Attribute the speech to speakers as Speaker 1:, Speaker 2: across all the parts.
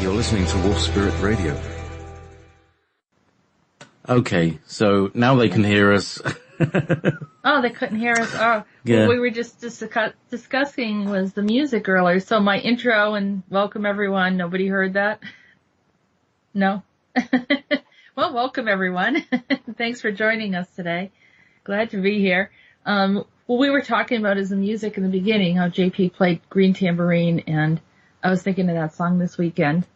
Speaker 1: You're listening to Wolf Spirit Radio. Okay, so now they can hear us.
Speaker 2: Oh, they couldn't hear us. Oh,
Speaker 1: Yeah.
Speaker 2: What we were just discussing was the music earlier. So my intro and welcome everyone. Nobody heard that? No? Well, welcome everyone. Thanks for joining us today. Glad to be here. What we were talking about is the music in the beginning, how JP played green tambourine, and I was thinking of that song this weekend.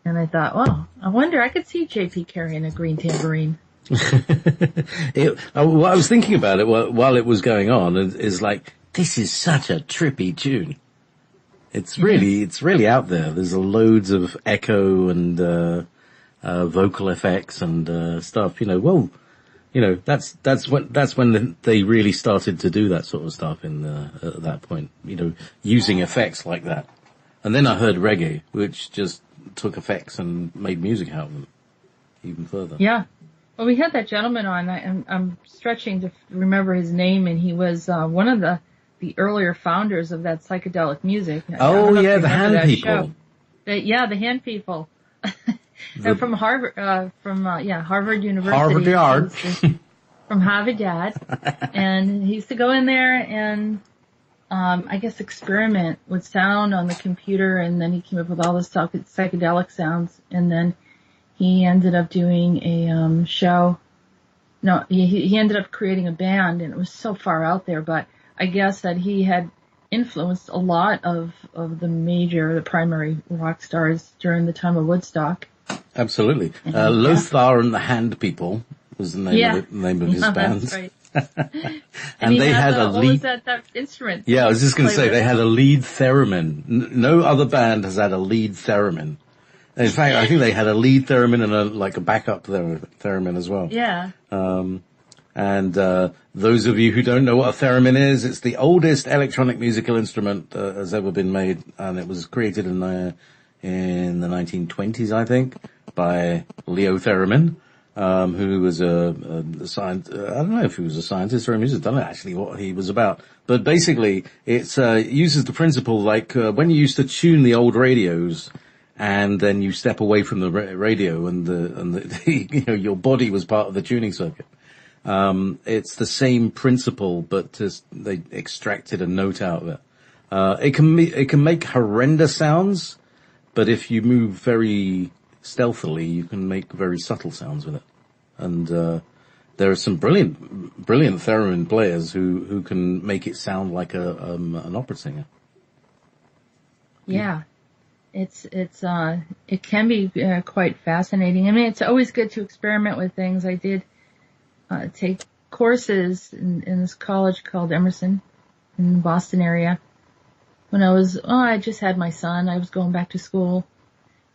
Speaker 2: And I thought, well, I wonder, I could see JP carrying a green tambourine.
Speaker 1: What I was thinking about it while it was going on is like, this is such a trippy tune. It's really out there. There's loads of echo and vocal effects and stuff. That's when they really started to do that sort of stuff at that point. Using effects like that. And then I heard reggae, which just took effects and made music out of them even further.
Speaker 2: Yeah. Well, we had that gentleman on. I'm stretching to remember his name, and he was one of the earlier founders of that psychedelic music.
Speaker 1: Oh yeah, the hand people.
Speaker 2: The hand people. They're from Harvard, Harvard University.
Speaker 1: Harvard Yard.
Speaker 2: From Harvard Yard. And he used to go in there and I guess experiment with sound on the computer, and then he came up with all this psychedelic sounds, and then he ended up doing a show. No, he ended up creating a band, and it was so far out there, but I guess that he had influenced a lot of the primary rock stars during the time of Woodstock.
Speaker 1: Absolutely. Lothar and the Hand People was the name of his band.
Speaker 2: That's right.
Speaker 1: And they had a lead.
Speaker 2: What was that instrument?
Speaker 1: Yeah, I was just going to say they had a lead theremin. No other band has had a lead theremin. In fact, I think they had a lead theremin and a backup theremin as well.
Speaker 2: Yeah.
Speaker 1: And those of you who don't know what a theremin is, it's the oldest electronic musical instrument has ever been made, and it was created in the 1920s, I think, by Leo Theremin. Who was a scientist. I don't know if he was a scientist or a musician. I don't know actually what he was about. But basically, it uses the principle like when you used to tune the old radios, and then you step away from the radio, and your body was part of the tuning circuit. It's the same principle, but they extracted a note out of it. It can make horrendous sounds, but if you move very stealthily, you can make very subtle sounds with it. And there are some brilliant theremin players who can make it sound like an opera singer.
Speaker 2: Yeah. It can be quite fascinating. I mean, it's always good to experiment with things. I did take courses in this college called Emerson in the Boston area when I just had my son. I was going back to school,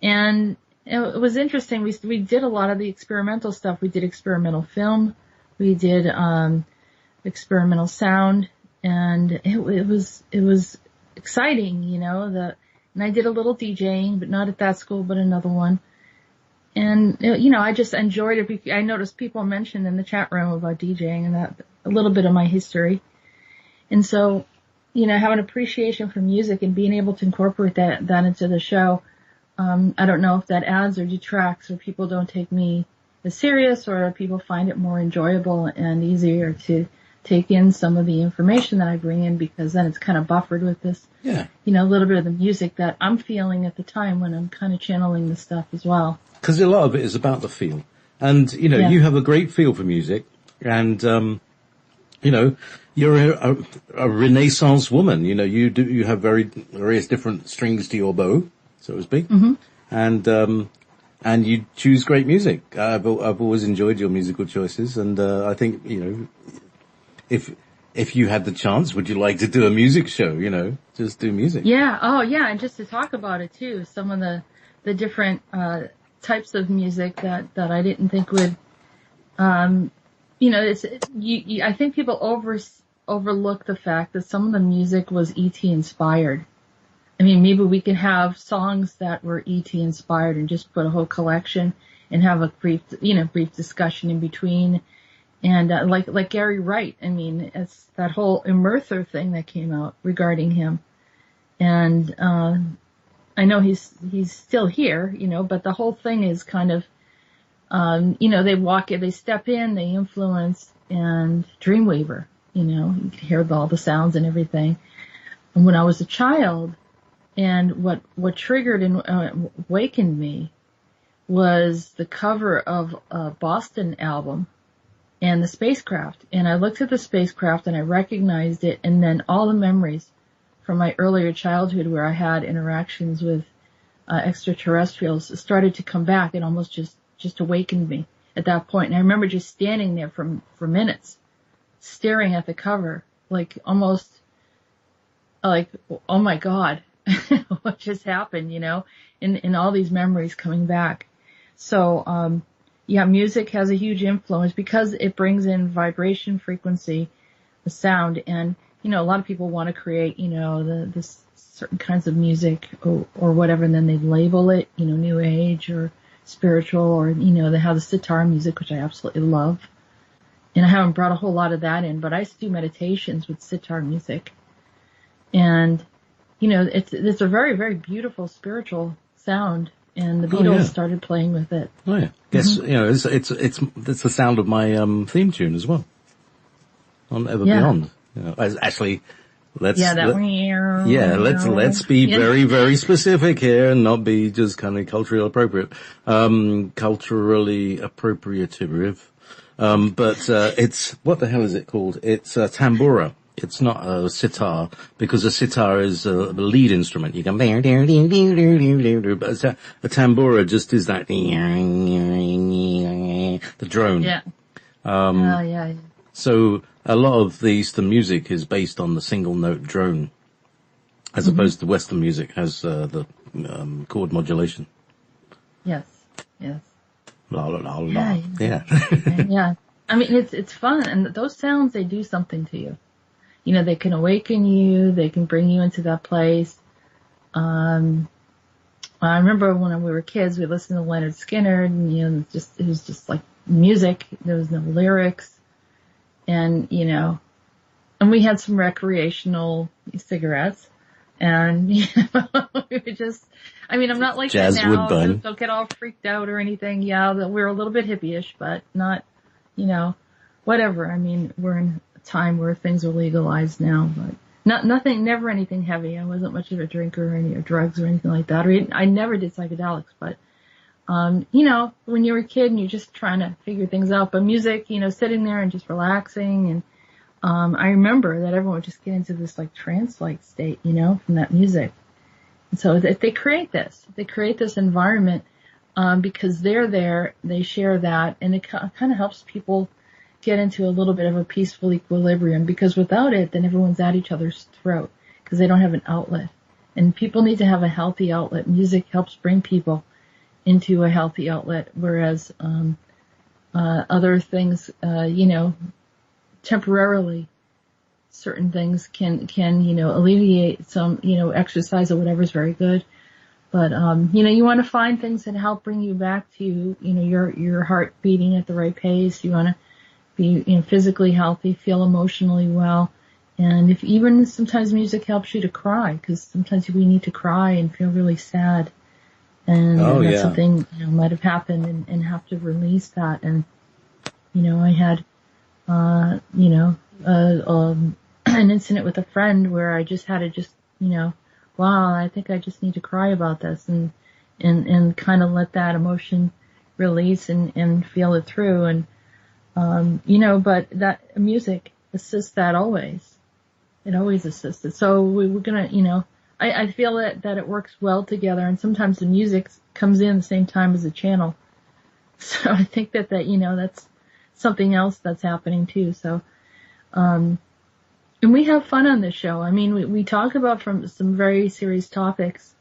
Speaker 2: and it was interesting. We did a lot of the experimental stuff. We did experimental film. We did experimental sound, and it was exciting, and I did a little DJing, but not at that school, but another one. And I just enjoyed it. I noticed people mentioned in the chat room about DJing and that a little bit of my history. And so, have an appreciation for music and being able to incorporate that into the show. I don't know if that adds or detracts, or people don't take me as serious, or people find it more enjoyable and easier to take in some of the information that I bring in, because then it's kind of buffered with this, a little bit of the music that I'm feeling at the time when I'm kind of channeling the stuff as well.
Speaker 1: Because a lot of it is about the feel. And, you have a great feel for music, and, you're a Renaissance woman. You have various different strings to your bow, so to speak. Mm-hmm. And you choose great music. I've always enjoyed your musical choices, and I think if you had the chance, would you like to do a music show? Just do music.
Speaker 2: Yeah. Oh, yeah. And just to talk about it too, some of the different types of music that I didn't think would, I think people overlook the fact that some of the music was E.T. inspired. I mean, maybe we could have songs that were E.T. inspired and just put a whole collection and have a brief discussion in between. And, like Gary Wright, I mean, it's that whole immersive thing that came out regarding him. And, I know he's still here, but the whole thing is kind of, they step in, they influence, and Dreamweaver, you can hear all the sounds and everything. And when I was a child, and what triggered and awakened me was the cover of a Boston album and the spacecraft. And I looked at the spacecraft and I recognized it, and then all the memories from my earlier childhood where I had interactions with extraterrestrials started to come back. It almost just awakened me at that point. And I remember just standing there for minutes, staring at the cover, like almost like, oh my God, what just happened, and all these memories coming back. So, music has a huge influence because it brings in vibration, frequency, the sound, and, a lot of people want to create, the certain kinds of music or whatever, and then they label it, new age or spiritual, or, they have the sitar music, which I absolutely love. And I haven't brought a whole lot of that in, but I used to do meditations with sitar music. And, it's a very, very beautiful spiritual sound. And the Beatles started playing with it.
Speaker 1: Oh yeah. Guess, it's the sound of my, theme tune as well. On Ever Beyond. Actually, let's be very, very specific here and not be just kind of culturally appropriate. Culturally appropriative. But it's, what the hell is it called? It's a tambura. It's not a sitar, because a sitar is a lead instrument. You can, but a tambura just is that, the drone.
Speaker 2: Yeah.
Speaker 1: So a lot of the Eastern music is based on the single note drone, as opposed to Western music has, the, chord modulation.
Speaker 2: Yes.
Speaker 1: La la la la. Yeah.
Speaker 2: Yeah. I mean, it's fun, and those sounds, they do something to you. They can awaken you, they can bring you into that place. I remember when we were kids, we listened to Leonard Skinner, and, it was just like music. There was no lyrics. And, and we had some recreational cigarettes, and, we were just, I'm not like
Speaker 1: Jazz
Speaker 2: that now.
Speaker 1: Woodbine.
Speaker 2: Don't get all freaked out or anything. Yeah, we were a little bit hippie-ish, but not, whatever. We're in a time where things are legalized now, but never anything heavy. I wasn't much of a drinker or drugs or anything like that. I never did psychedelics, but, when you're a kid and you're just trying to figure things out, but music, sitting there and just relaxing, and, I remember that everyone would just get into this like trance-like state, from that music. And so they create this environment, because they're there, they share that, and it kind of helps people get into a little bit of a peaceful equilibrium, because without it, then everyone's at each other's throat, because they don't have an outlet. And people need to have a healthy outlet. Music helps bring people into a healthy outlet, whereas other things, temporarily, certain things can alleviate some, exercise or whatever is very good. But you want to find things that help bring you back to, your heart beating at the right pace. You want to be, physically healthy, feel emotionally well. And if even sometimes music helps you to cry, because sometimes we need to cry and feel really sad. And that's something, might have happened and have to release that. And, I had, an incident with a friend where I just had to wow, I think I just need to cry about this, and kind of let that emotion release and feel it through. And, but that music assists that always. It always assists it. So we're gonna, I feel that it works well together, and sometimes the music comes in the same time as the channel. So I think that that's something else that's happening too. So, and we have fun on this show. We talk about from some very serious topics,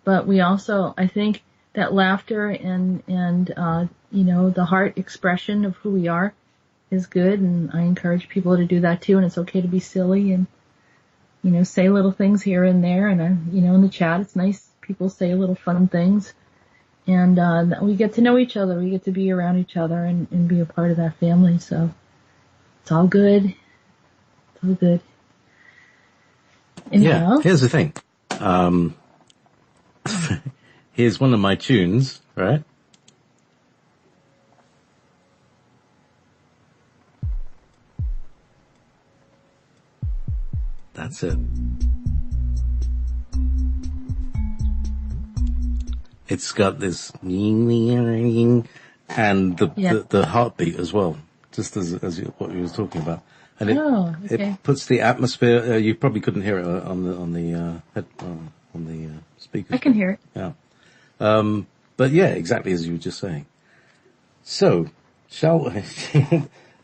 Speaker 2: but we also, I think that laughter and the heart expression of who we are is good. And I encourage people to do that too. And it's okay to be silly and, say little things here and there. And, in the chat, it's nice people say little fun things. And, we get to know each other. We get to be around each other and be a part of that family. So it's all good. It's all good.
Speaker 1: Yeah, here's the thing. Here's one of my tunes, right? That's it. It's got this and the heartbeat as well, just as what you were talking about. And it puts the atmosphere. You probably couldn't hear it on the speakers.
Speaker 2: I can hear it.
Speaker 1: Yeah. But yeah, exactly as you were just saying. So,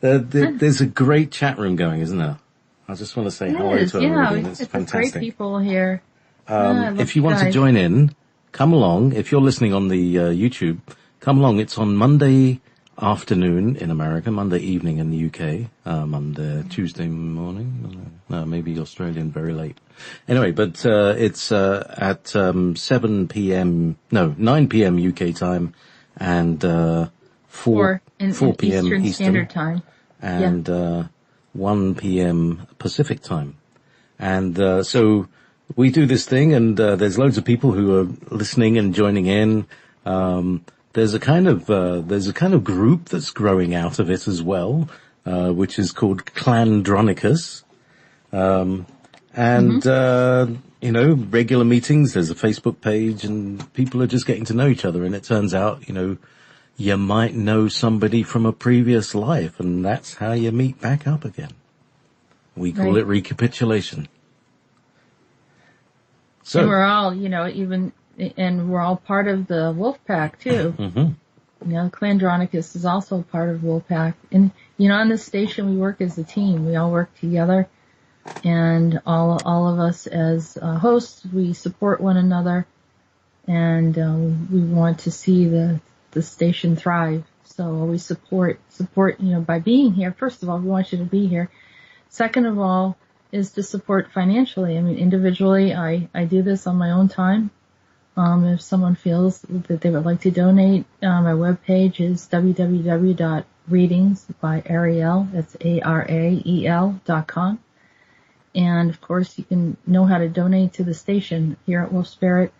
Speaker 1: there's a great chat room going, isn't there? I just want to say hello to everybody. It's fantastic.
Speaker 2: Great people here.
Speaker 1: If you want to join in, come along. If you're listening on the YouTube, come along. It's on Monday afternoon in America, Monday evening in the UK, Monday, Tuesday morning. No, maybe Australian very late. Anyway, but it's at 9 p.m. UK time and 4 p.m.
Speaker 2: Eastern Standard Time.
Speaker 1: And 1 p.m. Pacific time. And so we do this thing, and there's loads of people who are listening and joining in. There's a kind of group that's growing out of it as well, which is called Andronicus. Regular meetings, there's a Facebook page, and people are just getting to know each other. And it turns out, you might know somebody from a previous life, and that's how you meet back up again. We call it recapitulation. So
Speaker 2: and we're all, and we're all part of the wolf pack too. Andronicus is also part of wolf pack. And, on this station we work as a team. We all work together, and all of us as hosts, we support one another, and we want to see the station thrive. So we support, by being here. First of all, we want you to be here. Second of all is to support financially. I mean, individually, I do this on my own time. If someone feels that they would like to donate, my webpage is www.readings by Ariel. That's ARAEL.com. And of course, you can know how to donate to the station here at Wolf Spirit.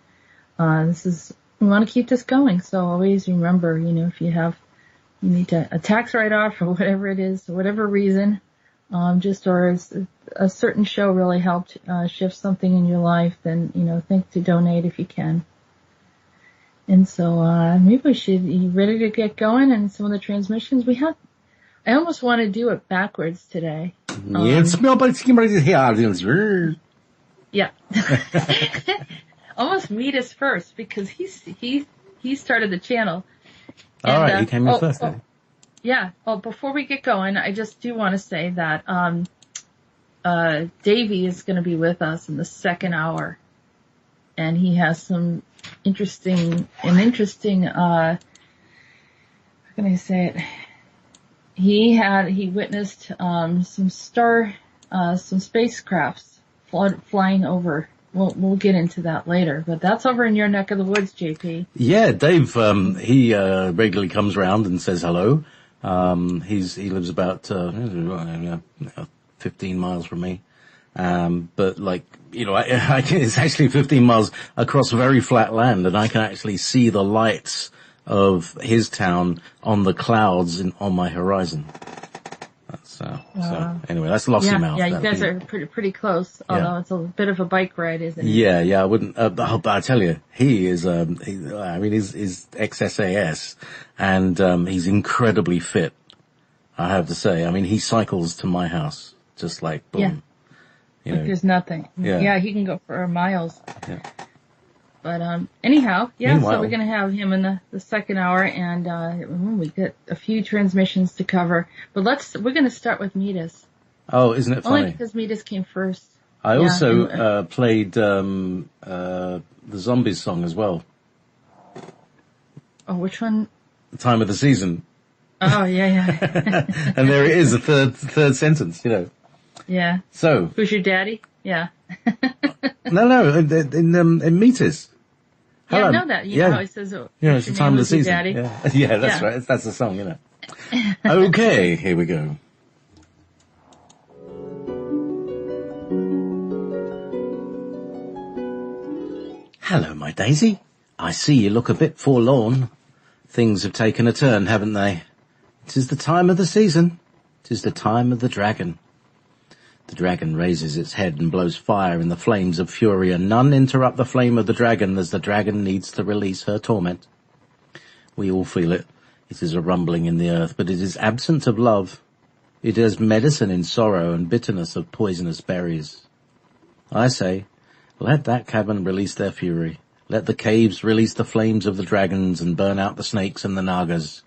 Speaker 2: We want to keep this going. So always remember, if you need a tax write-off or whatever it is, for whatever reason, or a certain show really helped shift something in your life, then, think to donate if you can. And so maybe you ready to get going? And some of the transmissions I almost want to do it backwards today.
Speaker 1: Yeah.
Speaker 2: Almost Meetis first, because he started the channel.
Speaker 1: All right, he came in first.
Speaker 2: Yeah. Well, before we get going, I just do want to say that Davie is going to be with us in the second hour, and he has some interesting. How can I say it? He witnessed some spacecrafts flying over. We'll get into that later, but that's over in your neck of the woods, JP.
Speaker 1: Yeah, Dave, he regularly comes round and says hello. He lives about 15 miles from me. But it's actually 15 miles across very flat land, and I can actually see the lights of his town on the clouds on my horizon. So anyway, that's Lossy Mouth.
Speaker 2: Yeah, you guys are pretty close, although it's a bit of a bike ride, isn't it?
Speaker 1: Yeah, I wouldn't, but I tell you, he is, he's ex-SAS, and, he's incredibly fit, I have to say. I mean, he cycles to my house, just like, boom.
Speaker 2: Yeah. There's nothing. Yeah, he can go for miles.
Speaker 1: Yeah.
Speaker 2: But, anyhow,
Speaker 1: Meanwhile,
Speaker 2: so we're gonna have him in the second hour, and, we got a few transmissions to cover. But we're gonna start with Meetis.
Speaker 1: Oh, isn't it funny?
Speaker 2: Only because Meetis came first.
Speaker 1: I also, played, the Zombies song as well.
Speaker 2: Oh, which one?
Speaker 1: The Time of the Season.
Speaker 2: Oh, yeah.
Speaker 1: And there it is, the third sentence,
Speaker 2: Yeah.
Speaker 1: So.
Speaker 2: Who's your daddy? Yeah.
Speaker 1: No, in Meetis.
Speaker 2: Yeah, I know that. You know how he says,
Speaker 1: it's the time of the season.
Speaker 2: Daddy?
Speaker 1: Yeah, that's right. That's the song, Okay, here we go. Hello, my daisy. I see you look a bit forlorn. Things have taken a turn, haven't they? 'Tis the time of the season. 'Tis the time of the dragon. The dragon raises its head and blows fire in the flames of fury, and none interrupt the flame of the dragon as the dragon needs to release her torment. We all feel it. It is a rumbling in the earth, but it is absent of love. It is medicine in sorrow and bitterness of poisonous berries. I say, let that cavern release their fury. Let the caves release the flames of the dragons and burn out the snakes and the nagas.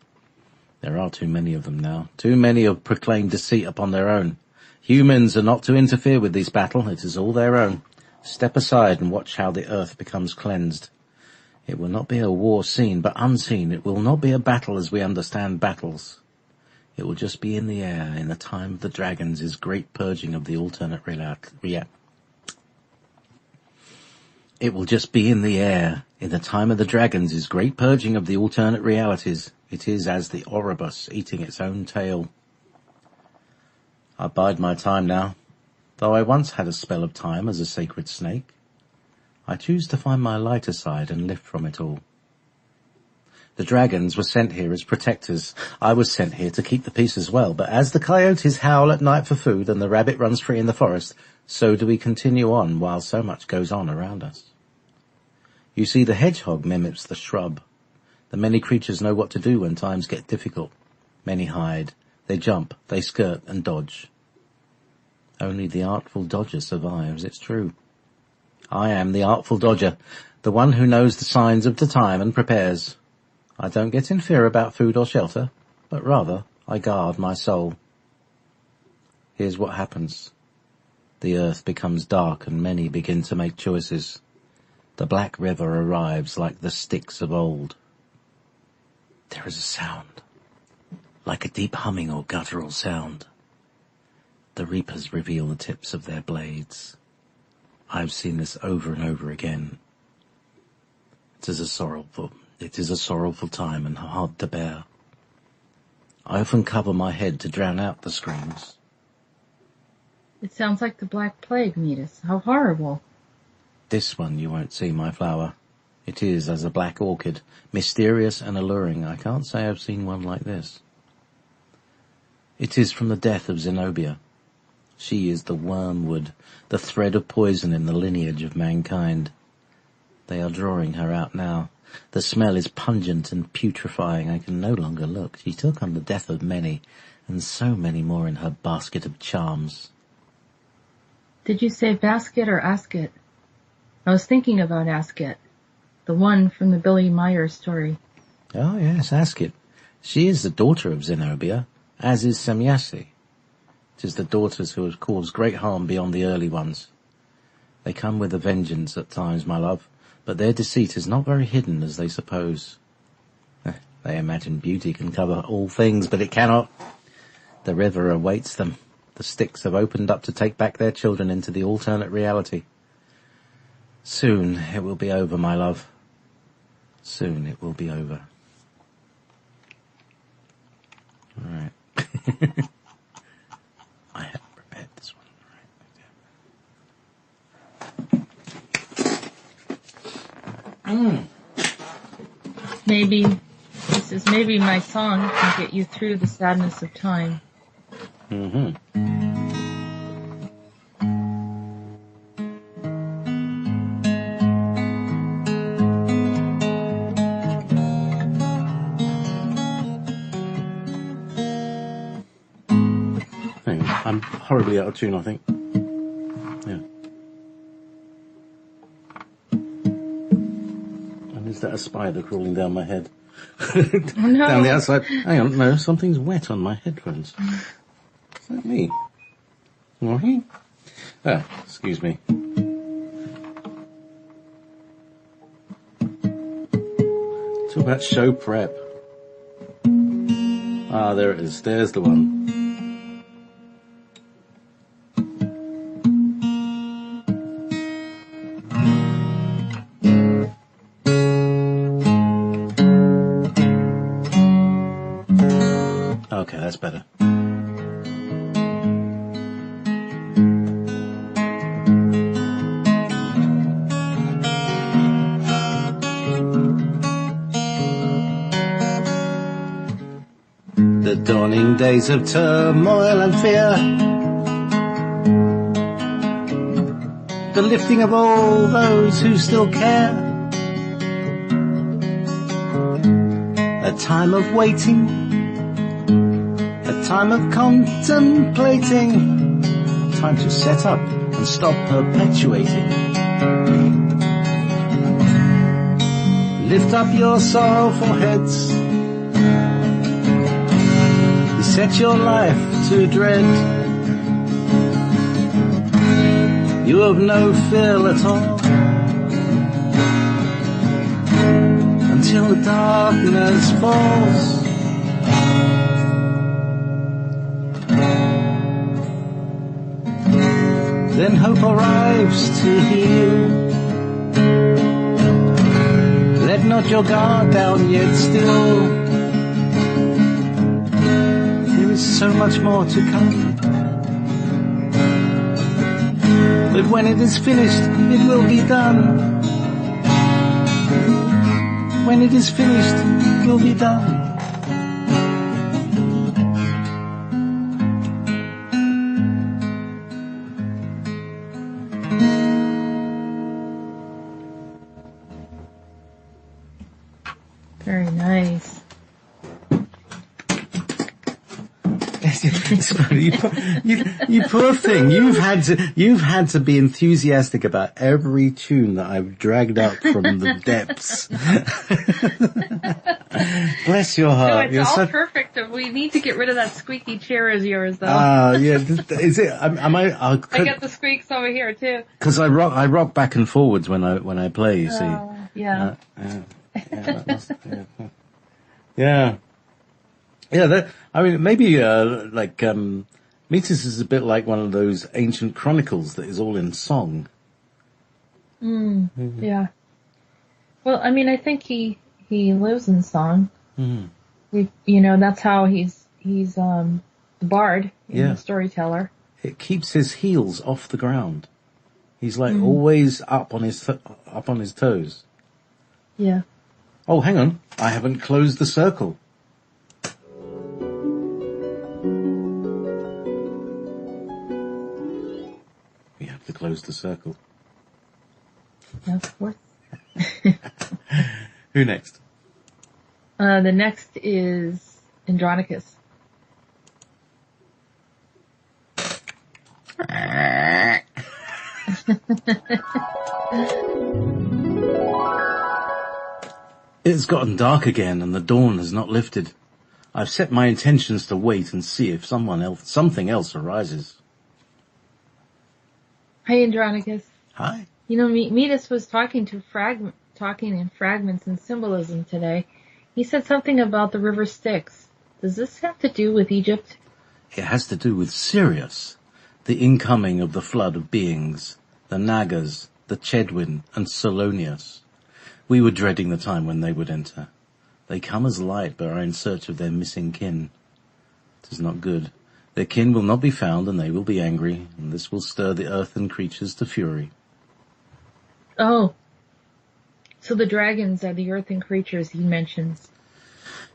Speaker 1: There are too many of them now. Too many have proclaimed deceit upon their own. Humans are not to interfere with this battle. It is all their own. Step aside and watch how the earth becomes cleansed. It will not be a war seen, but unseen. It will not be a battle as we understand battles. It will just be in the air in the time of the dragons is great purging of the alternate It will just be in the air in the time of the dragons is great purging of the alternate realities. It is as the Oribus eating its own tail. I bide my time now, though I once had a spell of time as a sacred snake. I choose to find my lighter side and lift from it all. The dragons were sent here as protectors. I was sent here to keep the peace as well, but as the coyotes howl at night for food and the rabbit runs free in the forest, so do we continue on while so much goes on around us. You see, the hedgehog mimics the shrub. The many creatures know what to do when times get difficult. Many hide, they jump, they skirt and dodge. Only the artful dodger survives, it's true. I am the artful dodger, the one who knows the signs of the time and prepares. I don't get in fear about food or shelter, but rather I guard my soul. Here's what happens. The earth becomes dark and many begin to make choices. The black river arrives like the Styx of old. There is a sound, like a deep humming or guttural sound. The reapers reveal the tips of their blades. I've seen this over and over again. It is a sorrowful time and hard to bear. I often cover my head to drown out the screams.
Speaker 2: It sounds like the Black Plague, Meetis. How horrible.
Speaker 1: This one you won't see, my flower. It is as a black orchid, mysterious and alluring. I can't say I've seen one like this. It is from the death of Zenobia. She is the wormwood, the thread of poison in the lineage of mankind. They are drawing her out now. The smell is pungent and putrefying. I can no longer look. She took on the death of many, and so many more in her basket of charms.
Speaker 2: Did you say basket or asket? I was thinking about Asket, the one from the Billy Meyer story.
Speaker 1: Oh yes, Asket. She is the daughter of Zenobia, as is Semyase. It is the daughters who have caused great harm beyond the early ones. They come with a vengeance at times, my love, but their deceit is not very hidden as they suppose. They imagine beauty can cover all things, but it cannot. The river awaits them. The Styx have opened up to take back their children into the alternate reality. Soon it will be over, my love. Soon it will be over. All right. I have prepared this one. All right.
Speaker 2: Maybe my song can get you through the sadness of time.
Speaker 1: Mm-hmm. I'm horribly out of tune, I think. Yeah. And is that a spider crawling down my head?
Speaker 2: Oh, no.
Speaker 1: Down the outside. Hang on, no, something's wet on my headphones. Is that me? Mm-hmm. Excuse me. Talk about show prep. Ah, there it is. There's the one. Okay, that's better. The dawning days of turmoil and fear, the lifting of all those who still care, a time of waiting, a time of contemplating, time to set up and stop perpetuating. Lift up your sorrowful heads, set your life to dread. You have no fear at all until the darkness falls. Then hope arrives to heal. Let not your guard down yet still. So much more to come. But when it is finished, it will be done. When it is finished, it will be done.
Speaker 2: Very nice.
Speaker 1: you poor thing. You've had to be enthusiastic about every tune that I've dragged out from the depths. Bless your heart.
Speaker 2: No, it's
Speaker 1: You're
Speaker 2: all perfect. We need to get rid of that squeaky chair of yours, though.
Speaker 1: Yeah. Is it?
Speaker 2: I got the squeaks over here too.
Speaker 1: Because I rock back and forwards when I play. You see.
Speaker 2: Yeah.
Speaker 1: Yeah. Yeah, maybe, Meetis is a bit like one of those ancient chronicles that is all in song.
Speaker 2: Yeah. Well, I think he lives in song. That's how he's the bard, the storyteller.
Speaker 1: It keeps his heels off the ground. He's like always up on his toes.
Speaker 2: Yeah.
Speaker 1: Oh, hang on. I haven't closed the circle. We have to close the circle.
Speaker 2: Yeah, of course.
Speaker 1: Who next?
Speaker 2: The next is Andronicus.
Speaker 1: It's gotten dark again and the dawn has not lifted. I've set my intentions to wait and see if something else arises.
Speaker 2: Hi, Andronicus.
Speaker 1: Hi.
Speaker 2: Meetis was talking in fragments and symbolism today. He said something about the river Styx. Does this have to do with Egypt?
Speaker 1: It has to do with Sirius, the incoming of the flood of beings, the Nagas, the Chedwin, and Solonius. We were dreading the time when they would enter. They come as light, but are in search of their missing kin. It is not good. Their kin will not be found, and they will be angry, and this will stir the earth and creatures to fury.
Speaker 2: Oh. So the dragons are the earthen creatures he mentions.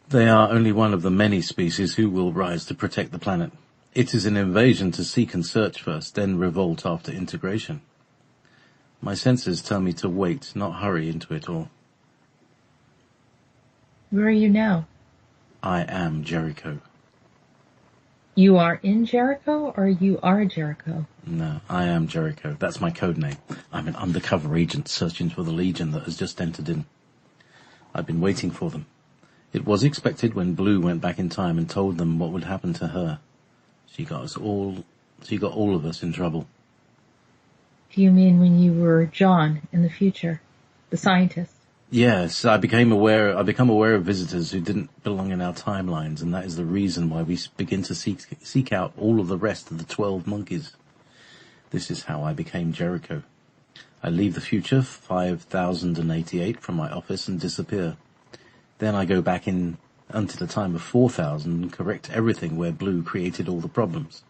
Speaker 1: They are only one of the many species who will rise to protect the planet. It is an invasion to seek and search first, then revolt after integration. My senses tell me to wait, not hurry into it all.
Speaker 2: Where are you now?
Speaker 1: I am Jericho.
Speaker 2: You are in Jericho, or you are Jericho?
Speaker 1: No, I am Jericho. That's my code name. I'm an undercover agent searching for the Legion that has just entered in. I've been waiting for them. It was expected when Blue went back in time and told them what would happen to her. She got all of us in trouble.
Speaker 2: Do you mean when you were John in the future? The scientist?
Speaker 1: Yes, I become aware of visitors who didn't belong in our timelines, and that is the reason why we begin to seek out all of the rest of the 12 monkeys. This is how I became Jericho. I leave the future 5088 from my office and disappear. Then I go back in unto the time of 4000 and correct everything where Blue created all the problems.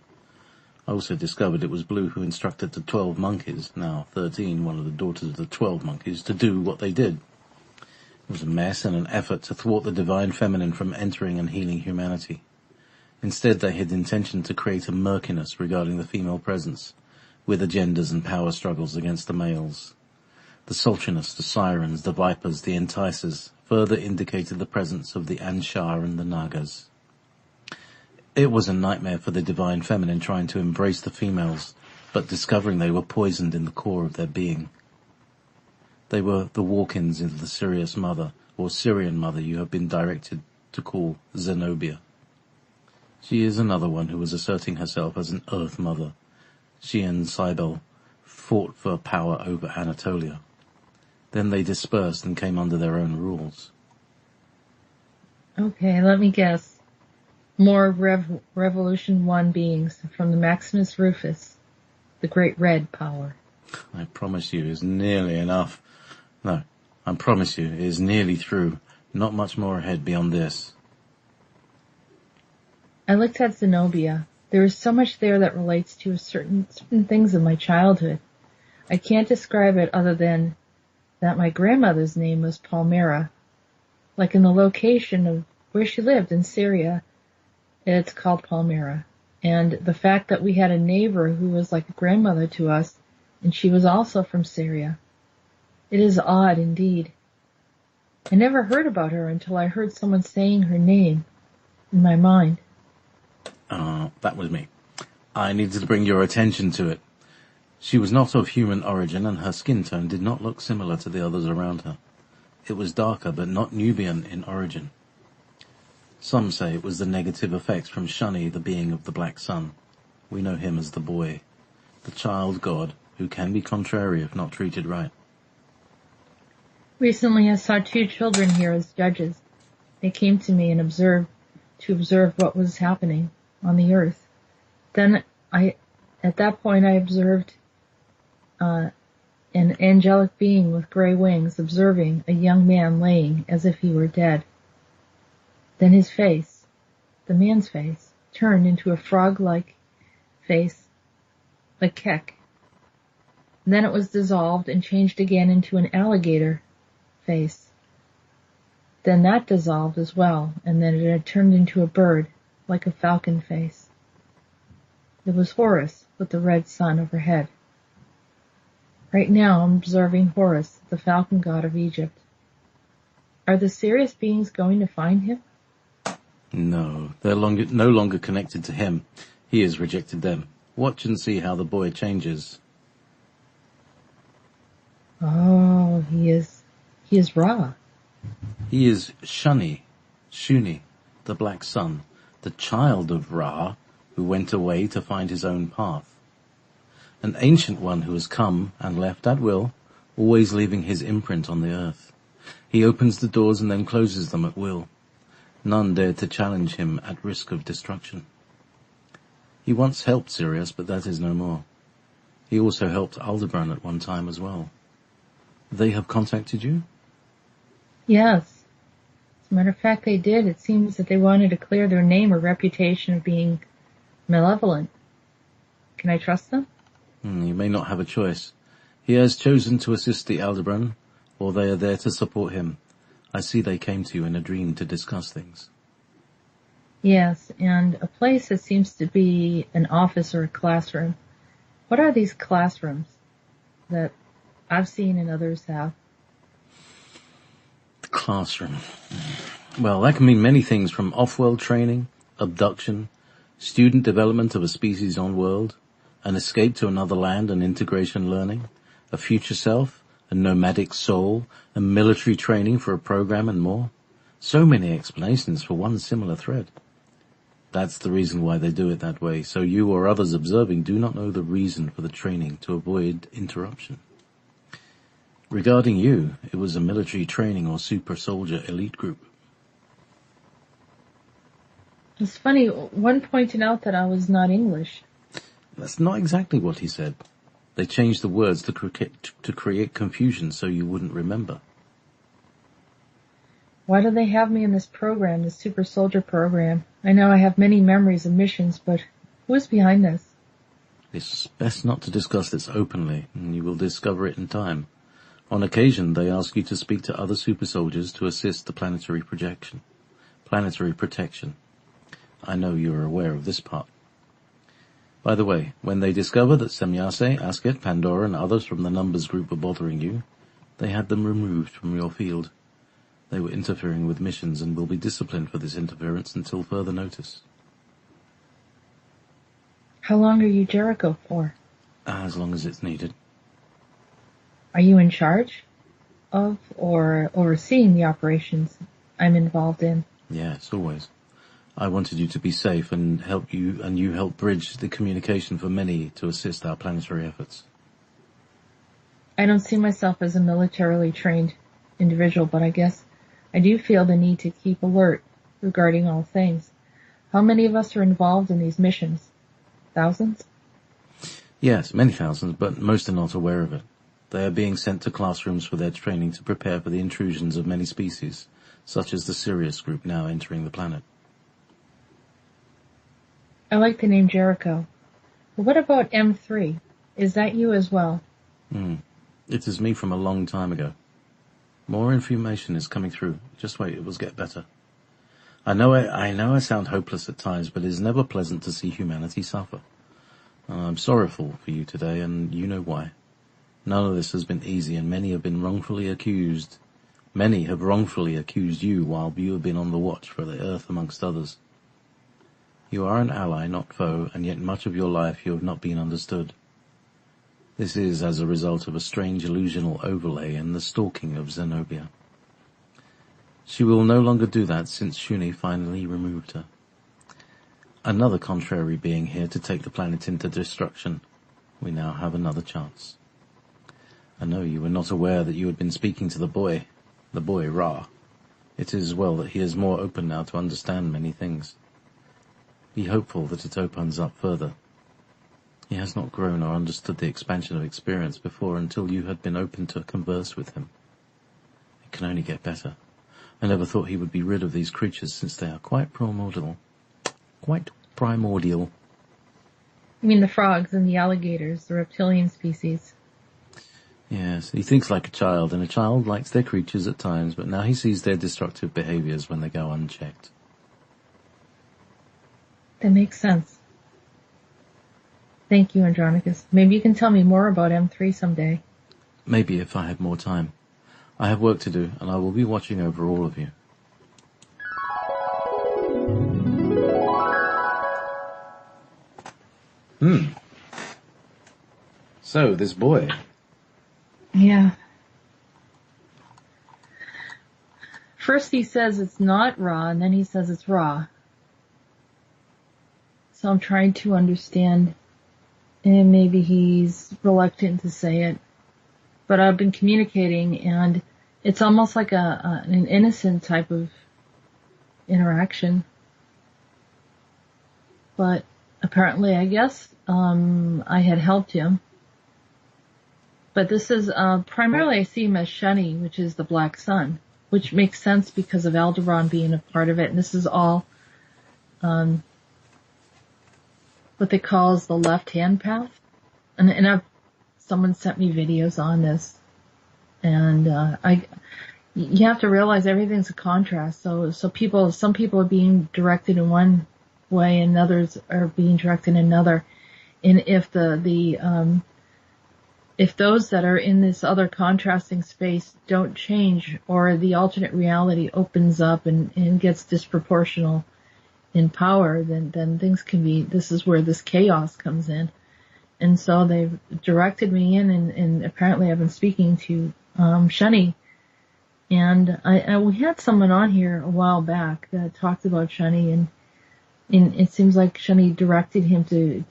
Speaker 1: I also discovered it was Blue who instructed the 12 monkeys, now 13, one of the daughters of the 12 monkeys, to do what they did. It was a mess and an effort to thwart the divine feminine from entering and healing humanity. Instead, they had intention to create a murkiness regarding the female presence, with agendas and power struggles against the males. The sultriness, the sirens, the vipers, the enticers further indicated the presence of the Anshar and the Nagas. It was a nightmare for the divine feminine trying to embrace the females, but discovering they were poisoned in the core of their being. They were the walk-ins into the Sirius mother, or Syrian mother you have been directed to call Zenobia. She is another one who was asserting herself as an Earth Mother. She and Cybele fought for power over Anatolia. Then they dispersed and came under their own rules.
Speaker 2: Okay, let me guess. More Revolution 1 beings from the Maximus Rufus, the Great Red power.
Speaker 1: I promise you, is nearly enough. No, I promise you, it is nearly through. Not much more ahead beyond this.
Speaker 2: I looked at Zenobia. There is so much there that relates to certain things in my childhood. I can't describe it other than that my grandmother's name was Palmyra. Like in the location of where she lived in Syria, it's called Palmyra. And the fact that we had a neighbor who was like a grandmother to us, and she was also from Syria. It is odd indeed. I never heard about her until I heard someone saying her name in my mind.
Speaker 1: That was me. I needed to bring your attention to it. She was not of human origin, and her skin tone did not look similar to the others around her. It was darker, but not Nubian in origin. Some say it was the negative effects from Shani, the being of the black sun. We know him as the boy, the child god, who can be contrary if not treated right.
Speaker 2: Recently I saw 2 children here as judges. They came to me and observed what was happening on the earth. Then at that point I observed an angelic being with gray wings observing a young man laying as if he were dead. Then his face, the man's face, turned into a frog-like face, like Kek. Then it was dissolved and changed again into an alligator face. Then that dissolved as well, and then it had turned into a bird, like a falcon face. It was Horus with the red sun overhead. Right now I'm observing Horus, the falcon god of Egypt. Are the Sirius beings going to find him?
Speaker 1: No, they're no longer connected to him. He has rejected them. Watch and see how the boy changes.
Speaker 2: Oh, he is Ra.
Speaker 1: He is Shuni, the black sun, the child of Ra, who went away to find his own path. An ancient one who has come and left at will, always leaving his imprint on the earth. He opens the doors and then closes them at will. None dared to challenge him at risk of destruction. He once helped Sirius, but that is no more. He also helped Aldebaran at one time as well. They have contacted you?
Speaker 2: Yes. As a matter of fact, they did. It seems that they wanted to clear their name or reputation of being malevolent. Can I trust them?
Speaker 1: You may not have a choice. He has chosen to assist the Aldebaran, or they are there to support him. I see they came to you in a dream to discuss things.
Speaker 2: Yes, and a place that seems to be an office or a classroom. What are these classrooms that I've seen and others have?
Speaker 1: The classroom. Well, that can mean many things, from off-world training, abduction, student development of a species on-world, an escape to another land and integration learning, a future self, a nomadic soul, a military training for a program, and more. So many explanations for one similar thread. That's the reason why they do it that way, so you or others observing do not know the reason for the training to avoid interruption. Regarding you, it was a military training or super soldier elite group.
Speaker 2: It's funny, one pointed out that I was not English.
Speaker 1: That's not exactly what he said. They changed the words to create confusion so you wouldn't remember.
Speaker 2: Why do they have me in this program, this super soldier program? I know I have many memories of missions, but who is behind this?
Speaker 1: It's best not to discuss this openly, and you will discover it in time. On occasion, they ask you to speak to other super soldiers to assist the planetary protection. I know you are aware of this part. By the way, when they discovered that Semyase, Asket, Pandora, and others from the numbers group were bothering you, they had them removed from your field. They were interfering with missions and will be disciplined for this interference until further notice.
Speaker 2: How long are you Jericho for?
Speaker 1: As long as it's needed.
Speaker 2: Are you in charge of or overseeing the operations I'm involved in?
Speaker 1: Yes, always. I wanted you to be safe and you help bridge the communication for many to assist our planetary efforts.
Speaker 2: I don't see myself as a militarily trained individual, but I guess I do feel the need to keep alert regarding all things. How many of us are involved in these missions? Thousands?
Speaker 1: Yes, many thousands, but most are not aware of it. They are being sent to classrooms for their training to prepare for the intrusions of many species, such as the Sirius group now entering the planet.
Speaker 2: I like the name Jericho. But what about M3? Is that you as well?
Speaker 1: It is me from a long time ago. More information is coming through. Just wait, it will get better. I know I sound hopeless at times, but it is never pleasant to see humanity suffer. I'm sorrowful for you today, and you know why. None of this has been easy, and many have wrongfully accused you while you have been on the watch for the Earth amongst others. You are an ally, not foe, and yet much of your life you have not been understood. This is as a result of a strange illusional overlay and the stalking of Zenobia. She will no longer do that since Shuni finally removed her. Another contrary being here to take the planet into destruction. We now have another chance. I know you were not aware that you had been speaking to the boy Ra. It is well that he is more open now to understand many things. Be hopeful that it opens up further. He has not grown or understood the expansion of experience before until you had been open to converse with him. It can only get better. I never thought he would be rid of these creatures since they are quite primordial. You
Speaker 2: mean the frogs and the alligators, the reptilian species?
Speaker 1: Yes, he thinks like a child, and a child likes their creatures at times, but now he sees their destructive behaviors when they go unchecked.
Speaker 2: That makes sense. Thank you, Andronicus. Maybe you can tell me more about M3 someday.
Speaker 1: Maybe if I have more time. I have work to do, and I will be watching over all of you. So, this boy.
Speaker 2: Yeah. First he says it's not raw, and then he says it's raw. So I'm trying to understand, and maybe he's reluctant to say it, but I've been communicating, and it's almost like an innocent type of interaction. But apparently, I guess, I had helped him. But this is, primarily I see him as Shani, which is the Black Sun, which makes sense because of Aldebaran being a part of it. And this is all, what they call is the left-hand path. And someone sent me videos on this. And, you have to realize everything's a contrast. So some people are being directed in one way and others are being directed in another. And if if those that are in this other contrasting space don't change, or the alternate reality opens up and gets disproportional in power, then things can be, this is where this chaos comes in. And so they've directed me in, and apparently I've been speaking to, Shani. And we had someone on here a while back that talked about Shani, and it seems like Shani directed him to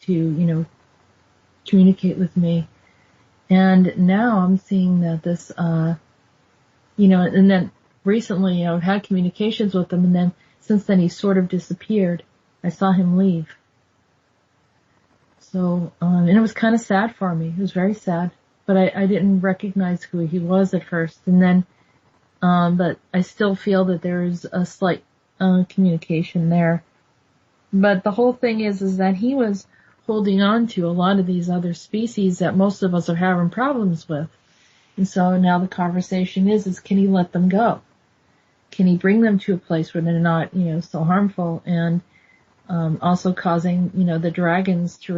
Speaker 2: communicate with me. And now I'm seeing that this, and then recently I've had communications with him, and then since then he sort of disappeared. I saw him leave. So, and it was kind of sad for me. It was very sad, but I didn't recognize who he was at first. And then, but I still feel that there's a slight, communication there. But the whole thing is that he was holding on to a lot of these other species that most of us are having problems with. And so now the conversation is can he let them go? Can he bring them to a place where they're not, so harmful? And, also causing, the dragons to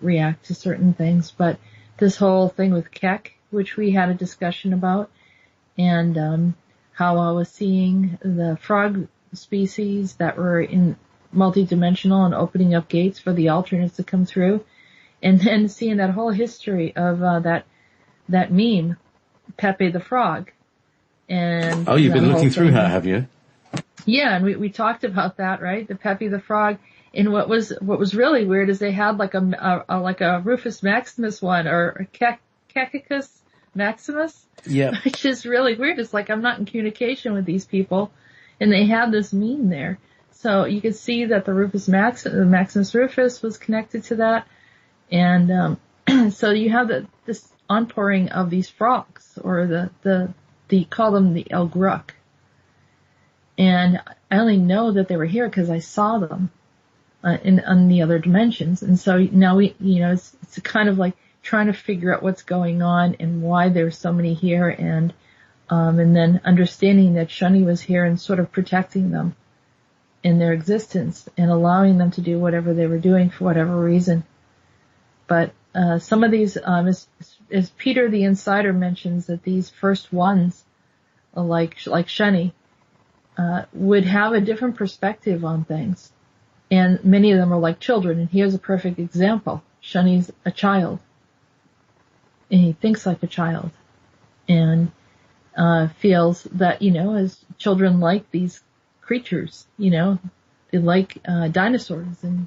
Speaker 2: react to certain things. But this whole thing with Keck, which we had a discussion about, and how I was seeing the frog species that were in multidimensional and opening up gates for the alternates to come through, and then seeing that whole history of that meme, Pepe the Frog. And
Speaker 1: you've been looking through that, have you?
Speaker 2: Yeah, and we talked about that, right? The Pepe the Frog. And what was really weird is they had like a Rufus Maximus one, or a Cacicus Maximus.
Speaker 1: Yeah.
Speaker 2: Which is really weird. It's like I'm not in communication with these people, and they had this meme there. So you could see that the Maximus Rufus was connected to that. And so you have this onpouring of these frogs, or the call them the El Gruck. And I only know that they were here because I saw them on the other dimensions. And so now it's kind of like trying to figure out what's going on and why there's so many here, and then understanding that Shani was here and sort of protecting them in their existence and allowing them to do whatever they were doing for whatever reason. But some of these, as Peter the Insider mentions, that these first ones, like Shani, would have a different perspective on things. And many of them are like children. And here's a perfect example. Shani's a child. And he thinks like a child. And feels that, as children like these creatures, they like dinosaurs and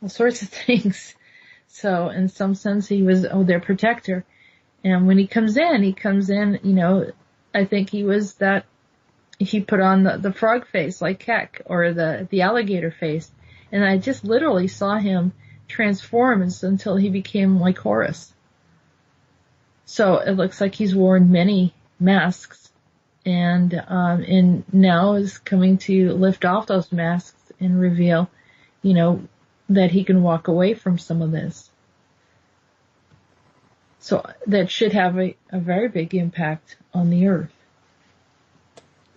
Speaker 2: all sorts of things. So in some sense he was their protector. And when he comes in, I think he put on the frog face like Keck, or the alligator face. And I just literally saw him transform until he became like Horus. So it looks like he's worn many masks, and now is coming to lift off those masks and reveal, that he can walk away from some of this. So that should have a very big impact on the earth.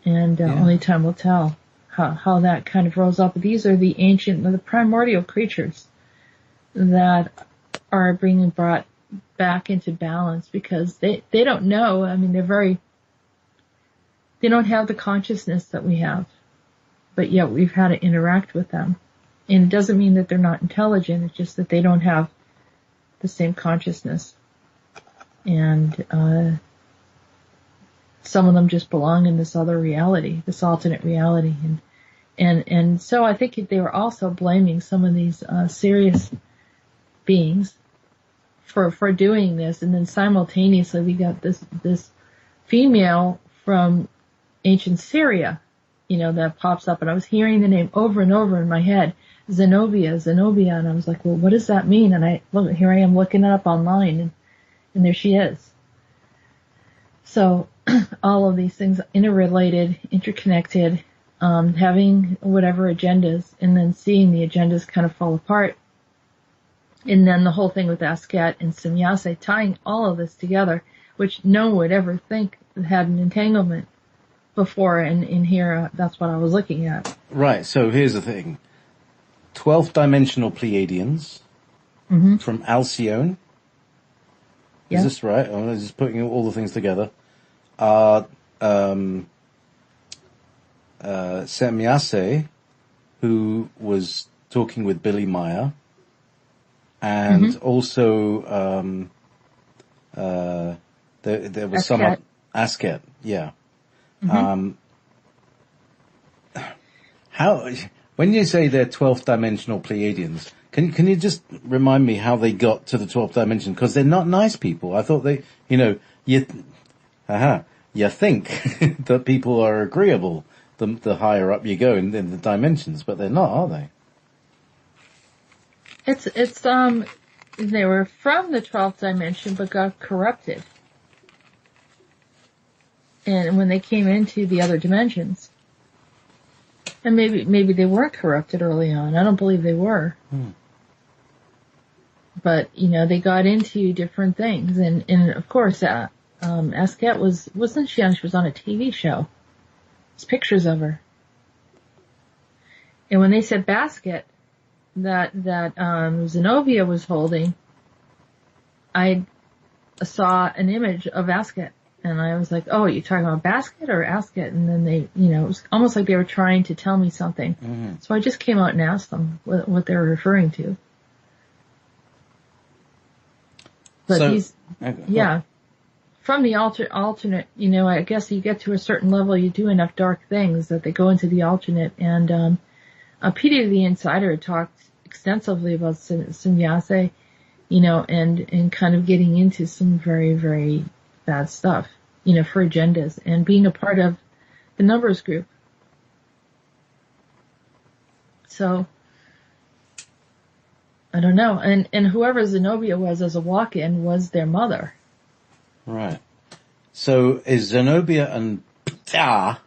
Speaker 2: And only time will tell how that kind of rolls up. These are the primordial creatures that are being brought back into balance, because they don't know. I mean, they don't have the consciousness that we have, but yet we've had to interact with them. And it doesn't mean that they're not intelligent. It's just that they don't have the same consciousness. And some of them just belong in this other reality, this alternate reality. And so I think they were also blaming some of these serious beings for doing this. And then simultaneously we got this female from ancient Syria, that pops up. And I was hearing the name over and over in my head, Zenobia. And I was like, well, what does that mean? And here I am looking it up online, and there she is. So all of these things interrelated, interconnected, having whatever agendas, and then seeing the agendas kind of fall apart. And then the whole thing with Asket and Semyase, tying all of this together, which no one would ever think had an entanglement before. And in here, that's what I was looking at.
Speaker 1: Right. So here's the thing. 12th dimensional Pleiadians from Alcyone. Is this right? I'm just putting all the things together. Semyase, who was talking with Billy Meyer, and also there was some Asket, yeah. How, when you say they're 12th dimensional Pleiadians, can you just remind me how they got to the 12th dimension? Because they're not nice people. I thought they, you think that people are agreeable the higher up you go in the dimensions, but they're not, are they?
Speaker 2: They were from the 12th dimension, but got corrupted. And when they came into the other dimensions, and maybe they weren't corrupted early on. I don't believe they were. But, they got into different things. And of course, Asket she was on a TV show. There's pictures of her. And when they said basket that Zenobia was holding, I saw an image of basket. And I was like, oh, you're talking about basket or asket? And then they, it was almost like they were trying to tell me something.
Speaker 1: Mm-hmm.
Speaker 2: So I just came out and asked them what they were referring to. But from the alternate, I guess you get to a certain level, you do enough dark things that they go into the alternate. And Peter the Insider talked extensively about Sannyasa, and kind of getting into some very, very bad stuff, for agendas and being a part of the numbers group. So, I don't know. And whoever Zenobia was as a walk-in was their mother.
Speaker 1: Right. So is Zenobia and Ptah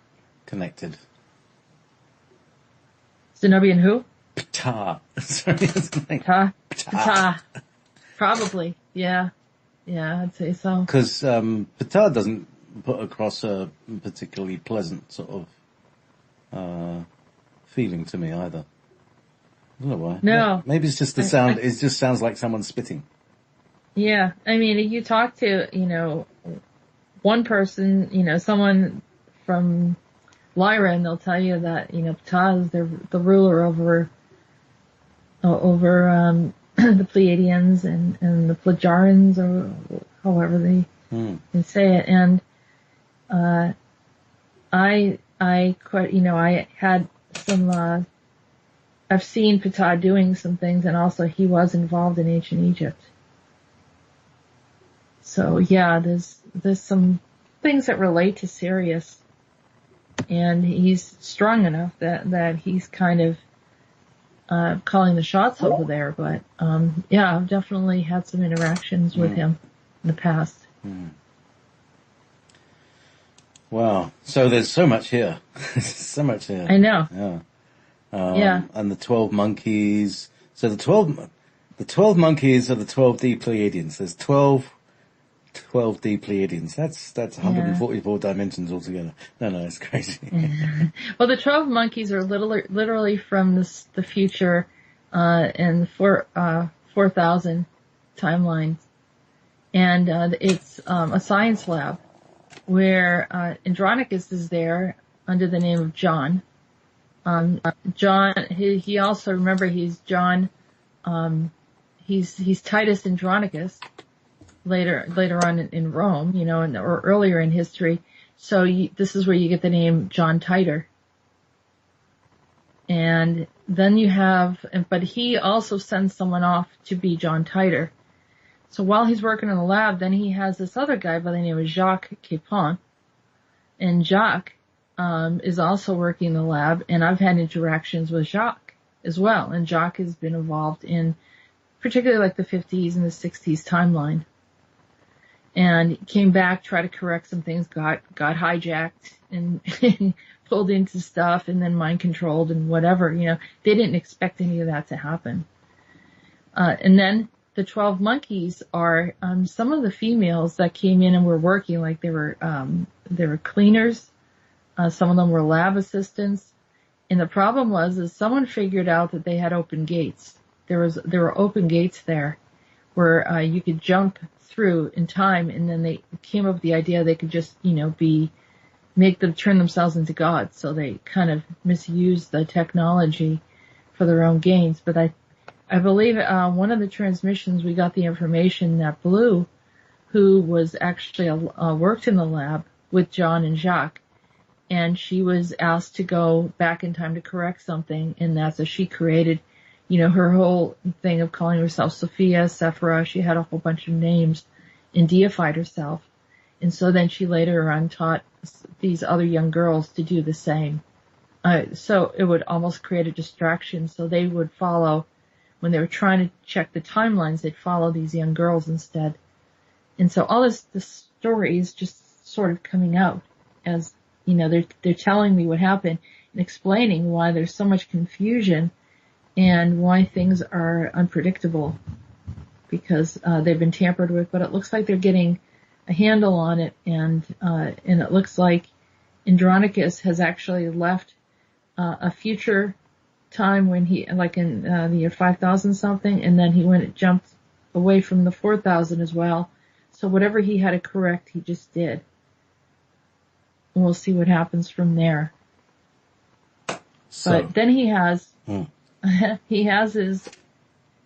Speaker 1: connected?
Speaker 2: Zenobia and who?
Speaker 1: Ptah. Sorry,
Speaker 2: Ptah. Probably. Yeah. Yeah, I'd say so.
Speaker 1: Because Ptah doesn't put across a particularly pleasant sort of feeling to me either. I don't know why.
Speaker 2: No.
Speaker 1: Maybe it's just the sound. It just sounds like someone spitting.
Speaker 2: Yeah. I mean, if you talk to, one person, someone from Lyra, and they'll tell you that, Ptah is the ruler over the Pleiadians and the Plagiarians, or however they say it. And, I had some, I've seen Ptah doing some things, and also he was involved in ancient Egypt. So yeah, there's some things that relate to Sirius, and he's strong enough that he's kind of calling the shots over there. But yeah, I've definitely had some interactions with him in the past.
Speaker 1: Wow. So there's so much here. So much here.
Speaker 2: I know.
Speaker 1: Yeah. And the 12 monkeys. So the 12 monkeys are the 12D Pleiadians. There's 12D Pleiadians. That's 144 dimensions altogether. No, it's crazy.
Speaker 2: Well, the 12 monkeys are literally from the future, and 4,000 timeline. And, it's, a science lab where, Andronicus is there under the name of John. John, he also, remember, he's John, he's Titus Andronicus later on in Rome, or earlier in history. So this is where you get the name John Titor. And then you have, but he also sends someone off to be John Titor. So while he's working in the lab, then he has this other guy by the name of Jacques Capon. And Jacques, is also working in the lab, and I've had interactions with Jacques as well. And Jacques has been involved in particularly like the 50s and the 60s timeline. And came back, tried to correct some things, got hijacked and pulled into stuff, and then mind controlled and whatever, they didn't expect any of that to happen. And then the 12 monkeys are, some of the females that came in and were working, like they were cleaners. Some of them were lab assistants. And the problem is someone figured out that they had open gates. There were open gates there where, you could jump through in time, and then they came up with the idea they could just, turn themselves into gods. So they kind of misused the technology for their own gains. But I believe, one of the transmissions we got the information that Blue, who was actually, worked in the lab with John and Jacques, and she was asked to go back in time to correct something, and that's as she created, her whole thing of calling herself Sophia, Sephora. She had a whole bunch of names and deified herself. And so then she later on taught these other young girls to do the same. So it would almost create a distraction. So they would follow, when they were trying to check the timelines, they'd follow these young girls instead. And so all this story is just sort of coming out as, they're telling me what happened and explaining why there's so much confusion and why things are unpredictable, because they've been tampered with. But it looks like they're getting a handle on it, and it looks like Andronicus has actually left a future time when he, like in the year 5000 something, and then he jumped away from the 4000 as well. So whatever he had to correct, he just did. And we'll see what happens from there.
Speaker 1: So,
Speaker 2: but then he has, he has his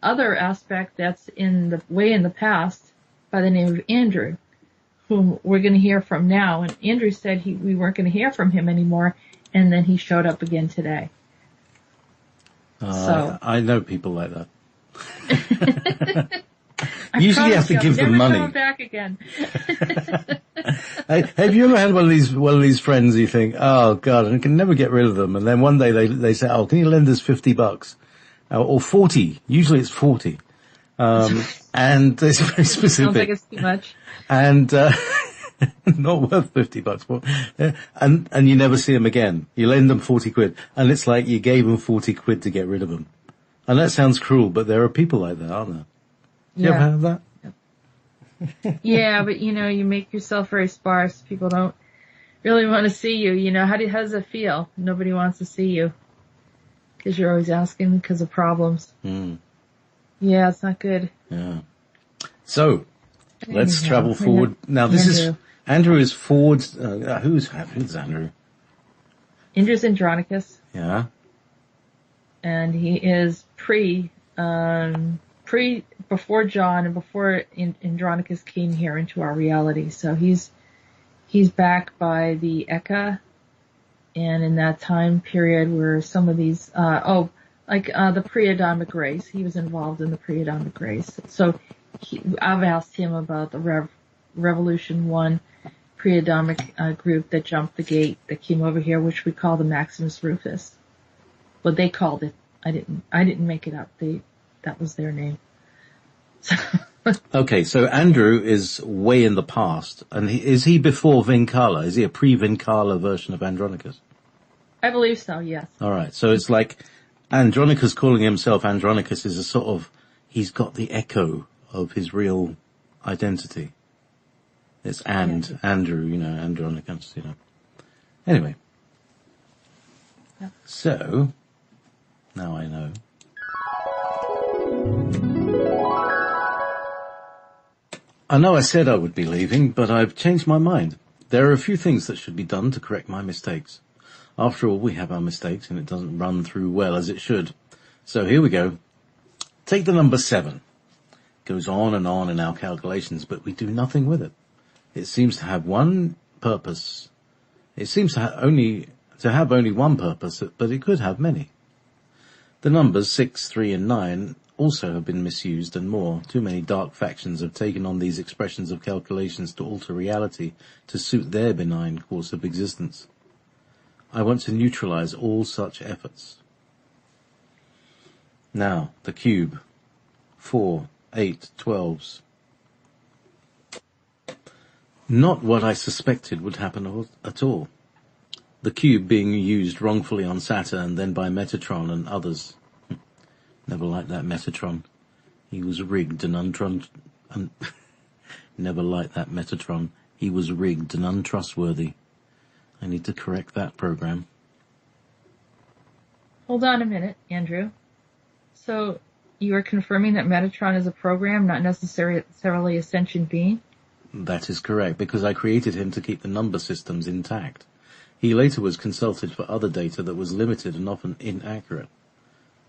Speaker 2: other aspect that's in the past by the name of Andrew, whom we're going to hear from now. And Andrew said we weren't going to hear from him anymore, and then he showed up again today. So
Speaker 1: I know people like that. Usually you have to give them money.
Speaker 2: Never back again.
Speaker 1: Have you ever had one of these friends you think, oh God, I can never get rid of them, and then one day they say, oh, can you lend us $50? Or 40. Usually it's 40. And it's very specific.
Speaker 2: Sounds like it's too much.
Speaker 1: And, not worth $50. And you never see them again. You lend them 40 quid, and it's like you gave them 40 quid to get rid of them. And that sounds cruel, but there are people like that, aren't there? You ever have that?
Speaker 2: Yeah, but you make yourself very sparse. People don't really want to see you. How does it feel? Nobody wants to see you. Because you're always asking because of problems. Yeah, it's not good.
Speaker 1: Yeah. So, let's travel forward. Now Andrew is forward, who's Andrew?
Speaker 2: Andrew's Andronicus.
Speaker 1: Yeah.
Speaker 2: And he is before John and before Andronicus came here into our reality. So he's back by the Eka, and in that time period where some of these, the pre-Adamic race, he was involved in the pre-Adamic race. So I've asked him about the Revolution 1 pre-Adamic group that jumped the gate that came over here, which we call the Maximus Rufus. But they called it. I didn't make it up. That was their name.
Speaker 1: Okay, so Andrew is way in the past, and is he before Vincala? Is he a pre-Vincala version of Andronicus?
Speaker 2: I believe so, yes.
Speaker 1: Alright, so it's like Andronicus calling himself Andronicus is a sort of, he's got the echo of his real identity. It's Andrew, Andronicus, Anyway. Yeah. So, now I know. I know I said I would be leaving, but I've changed my mind. There are a few things that should be done to correct my mistakes. After all, we have our mistakes and it doesn't run through well as it should. So here we go. Take the number 7. Goes on and on in our calculations, but we do nothing with it. It seems to have one purpose. It seems to have only one purpose, but it could have many. The numbers 6, 3 and 9 also have been misused and more. Too many dark factions have taken on these expressions of calculations to alter reality to suit their benign course of existence. I want to neutralize all such efforts. Now, the cube. 4, 8, 12s. Not what I suspected would happen at all. The cube being used wrongfully on Saturn, then by Metatron and others. Never liked that Metatron. He was rigged and never liked that Metatron. He was rigged and untrustworthy. I need to correct that program.
Speaker 2: Hold on a minute, Andrew. So, you are confirming that Metatron is a program, not necessarily a sentient being?
Speaker 1: That is correct, because I created him to keep the number systems intact. He later was consulted for other data that was limited and often inaccurate.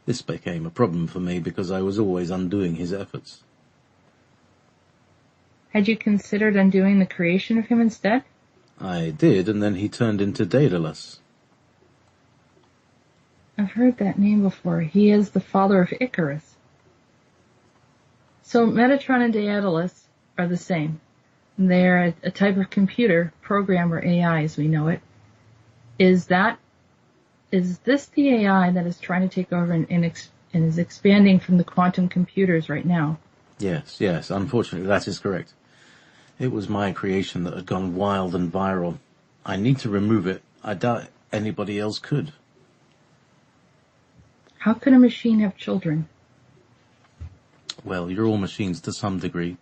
Speaker 1: This became a problem for me because I was always undoing his efforts.
Speaker 2: Had you considered undoing the creation of him instead?
Speaker 1: I did, and then he turned into Daedalus.
Speaker 2: I've heard that name before. He is the father of Icarus. So Metatron and Daedalus are the same. They're a type of computer, program, or AI as we know it. Is this the AI that is trying to take over and is expanding from the quantum computers right now?
Speaker 1: Yes, unfortunately that is correct. It was my creation that had gone wild and viral. I need to remove it. I doubt anybody else could.
Speaker 2: How could a machine have children?
Speaker 1: Well, you're all machines to some degree.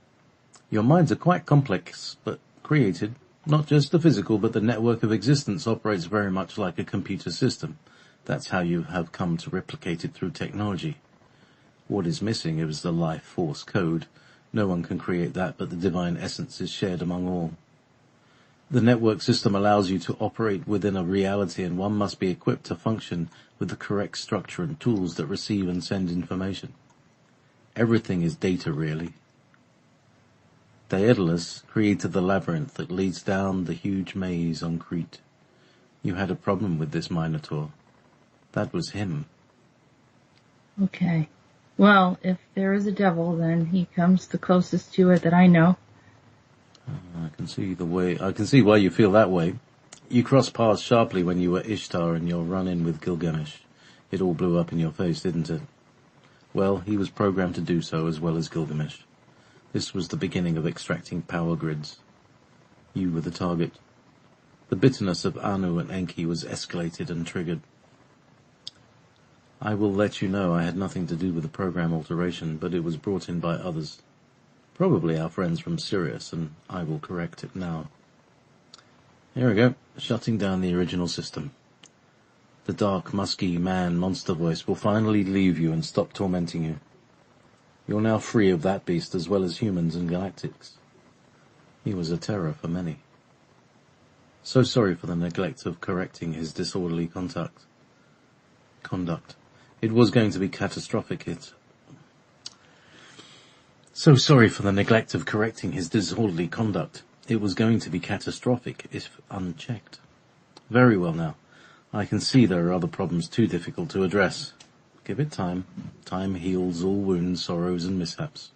Speaker 1: Your minds are quite complex, but created. Not just the physical, but the network of existence operates very much like a computer system. That's how you have come to replicate it through technology. What is missing is the life force code. No one can create that, but the divine essence is shared among all. The network system allows you to operate within a reality, and one must be equipped to function with the correct structure and tools that receive and send information. Everything is data, really. Daedalus created the labyrinth that leads down the huge maze on Crete. You had a problem with this Minotaur. That was him.
Speaker 2: Okay. Well, if there is a devil, then he comes the closest to it that I know.
Speaker 1: I can see why you feel that way. You crossed paths sharply when you were Ishtar and your run-in with Gilgamesh. It all blew up in your face, didn't it? Well, he was programmed to do so as well as Gilgamesh. This was the beginning of extracting power grids. You were the target. The bitterness of Anu and Enki was escalated and triggered. I will let you know I had nothing to do with the program alteration, but it was brought in by others. Probably our friends from Sirius, and I will correct it now. Here we go, shutting down the original system. The dark, musky man-monster voice will finally leave you and stop tormenting you. You're now free of that beast as well as humans and galactics. He was a terror for many. So sorry for the neglect of correcting his disorderly conduct. It was going to be catastrophic. So sorry for the neglect of correcting his disorderly conduct. It was going to be catastrophic if unchecked. Very well now. I can see there are other problems too difficult to address. Give it time. Time heals all wounds, sorrows and mishaps.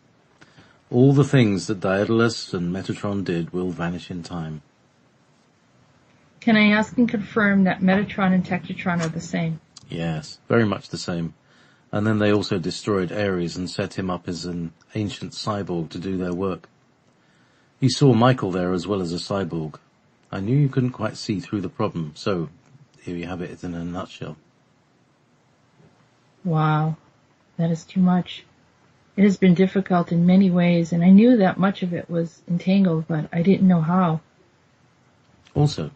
Speaker 1: All the things that Daedalus and Metatron did will vanish in time.
Speaker 2: Can I ask and confirm that Metatron and Technotron are the same?
Speaker 1: Yes, very much the same. And then they also destroyed Ares and set him up as an ancient cyborg to do their work. You saw Michael there as well as a cyborg. I knew you couldn't quite see through the problem, so here you have it in a nutshell.
Speaker 2: Wow, that is too much. It has been difficult in many ways, and I knew that much of it was entangled, but I didn't know how.
Speaker 1: Also,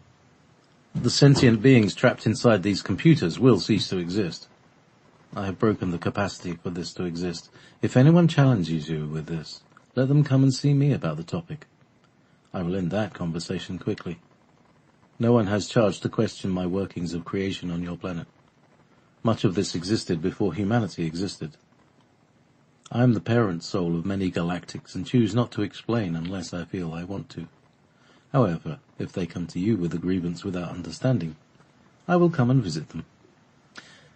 Speaker 1: the sentient beings trapped inside these computers will cease to exist. I have broken the capacity for this to exist. If anyone challenges you with this, let them come and see me about the topic. I will end that conversation quickly. No one has charge to question my workings of creation on your planet. Much of this existed before humanity existed. I am the parent soul of many galactics and choose not to explain unless I feel I want to. However, if they come to you with a grievance without understanding, I will come and visit them.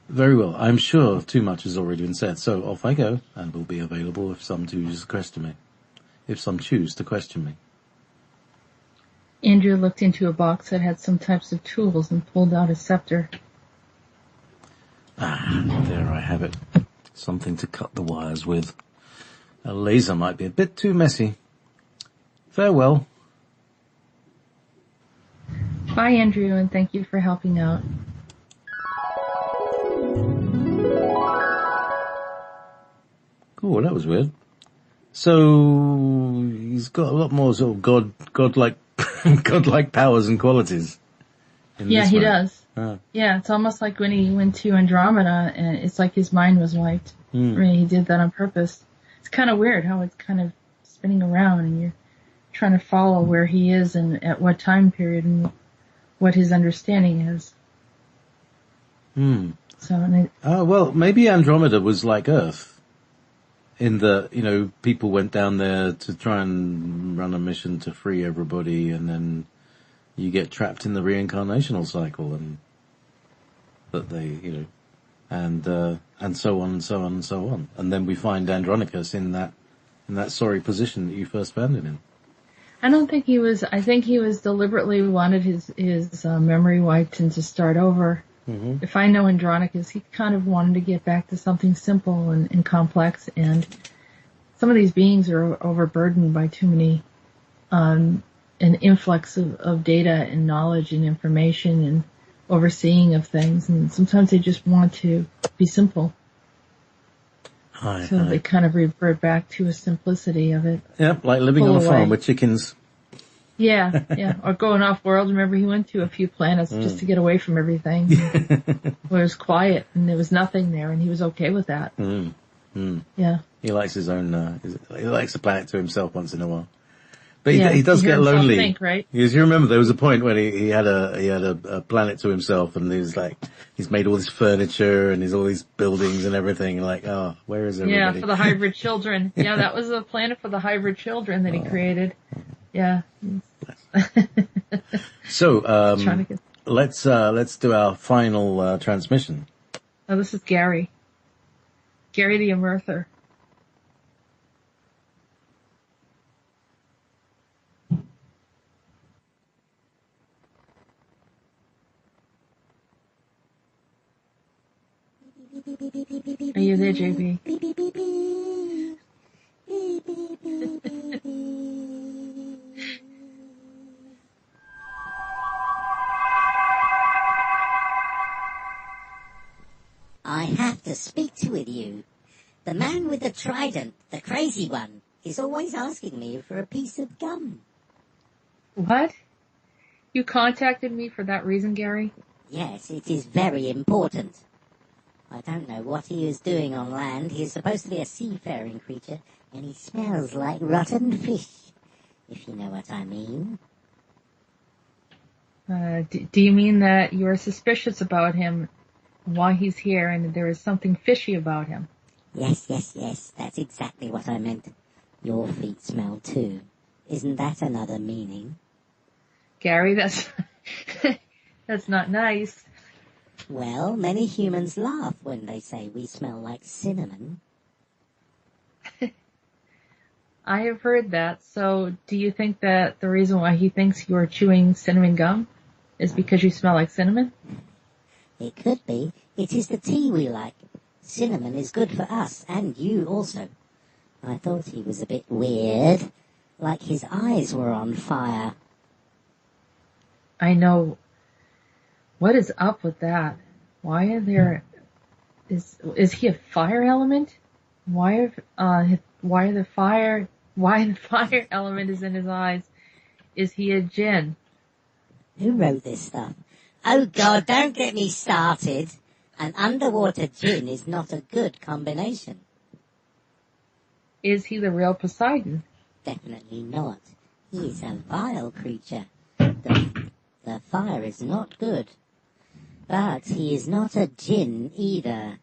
Speaker 1: Very well, I'm sure too much has already been said, so off I go, and will be available if some choose to question me.
Speaker 2: Andrew looked into a box that had some types of tools and pulled out a scepter.
Speaker 1: There I have it. Something to cut the wires with. A laser might be a bit too messy. Farewell.
Speaker 2: Bye, Andrew, and thank you for helping out.
Speaker 1: Cool, that was weird. So he's got a lot more sort of godlike powers and qualities.
Speaker 2: Yeah, he does. Yeah, it's almost like when he went to Andromeda, and it's like his mind was wiped. I mean, he did that on purpose. It's kind of weird how it's kind of spinning around, and you're trying to follow where he is and at what time period and what his understanding is. So,
Speaker 1: well, maybe Andromeda was like Earth. In the, people went down there to try and run a mission to free everybody, and then you get trapped in the reincarnational cycle, and that they, and so on and so on and so on. And then we find Andronicus in that sorry position that you first found him in.
Speaker 2: I don't think he was. I think he was deliberately wanted his memory wiped and to start over. Mm-hmm. If I know Andronicus, he kind of wanted to get back to something simple and complex, and some of these beings are overburdened by too many, an influx of data and knowledge and information and overseeing of things, and sometimes they just want to be simple. So they kind of revert back to a simplicity of it.
Speaker 1: Yeah, like living on a farm with chickens.
Speaker 2: Yeah, yeah. Or going off world. Remember, he went to a few planets just to get away from everything, where it was quiet and there was nothing there, and he was okay with that. Yeah.
Speaker 1: He likes his own. He likes the planet to himself once in a while. But he
Speaker 2: to
Speaker 1: does
Speaker 2: hear
Speaker 1: get
Speaker 2: himself
Speaker 1: lonely.
Speaker 2: think, right?
Speaker 1: Because you remember there was a point when he had a planet to himself, and he was like, he's made all this furniture and he's all these buildings and everything. Like, oh, where is everybody?
Speaker 2: Yeah, for the hybrid children. Yeah, that was a planet for the hybrid children that he created. Yeah.
Speaker 1: So,
Speaker 2: Trying to get...
Speaker 1: let's do our final transmission.
Speaker 2: Oh, this is Gary. Gary the Immerther. Are you there, JB?
Speaker 3: I have to speak with you. The man with the trident, the crazy one, is always asking me for a piece of gum.
Speaker 2: What? You contacted me for that reason, Gary?
Speaker 3: Yes, it is very important. I don't know what he is doing on land. He is supposed to be a seafaring creature, and he smells like rotten fish, if you know what I mean.
Speaker 2: Do you mean that you are suspicious about him, why he's here, and there is something fishy about him?
Speaker 3: Yes, that's exactly what I meant. Your feet smell too. Isn't that another meaning?
Speaker 2: Gary, that's that's not nice.
Speaker 3: Well, many humans laugh when they say we smell like cinnamon.
Speaker 2: I have heard that. So do you think that the reason why he thinks you're chewing cinnamon gum is because you smell like cinnamon?
Speaker 3: It could be. It is the tea we like. Cinnamon is good for us, and you also. I thought he was a bit weird, like his eyes were on fire.
Speaker 2: I know. What is up with that? Why are there... Is he a fire element? Why the fire element is in his eyes? Is he a djinn?
Speaker 3: Who wrote this stuff? Oh God, don't get me started. An underwater djinn is not a good combination.
Speaker 2: Is he the real Poseidon?
Speaker 3: Definitely not. He is a vile creature. The fire is not good. But he is not a djinn either.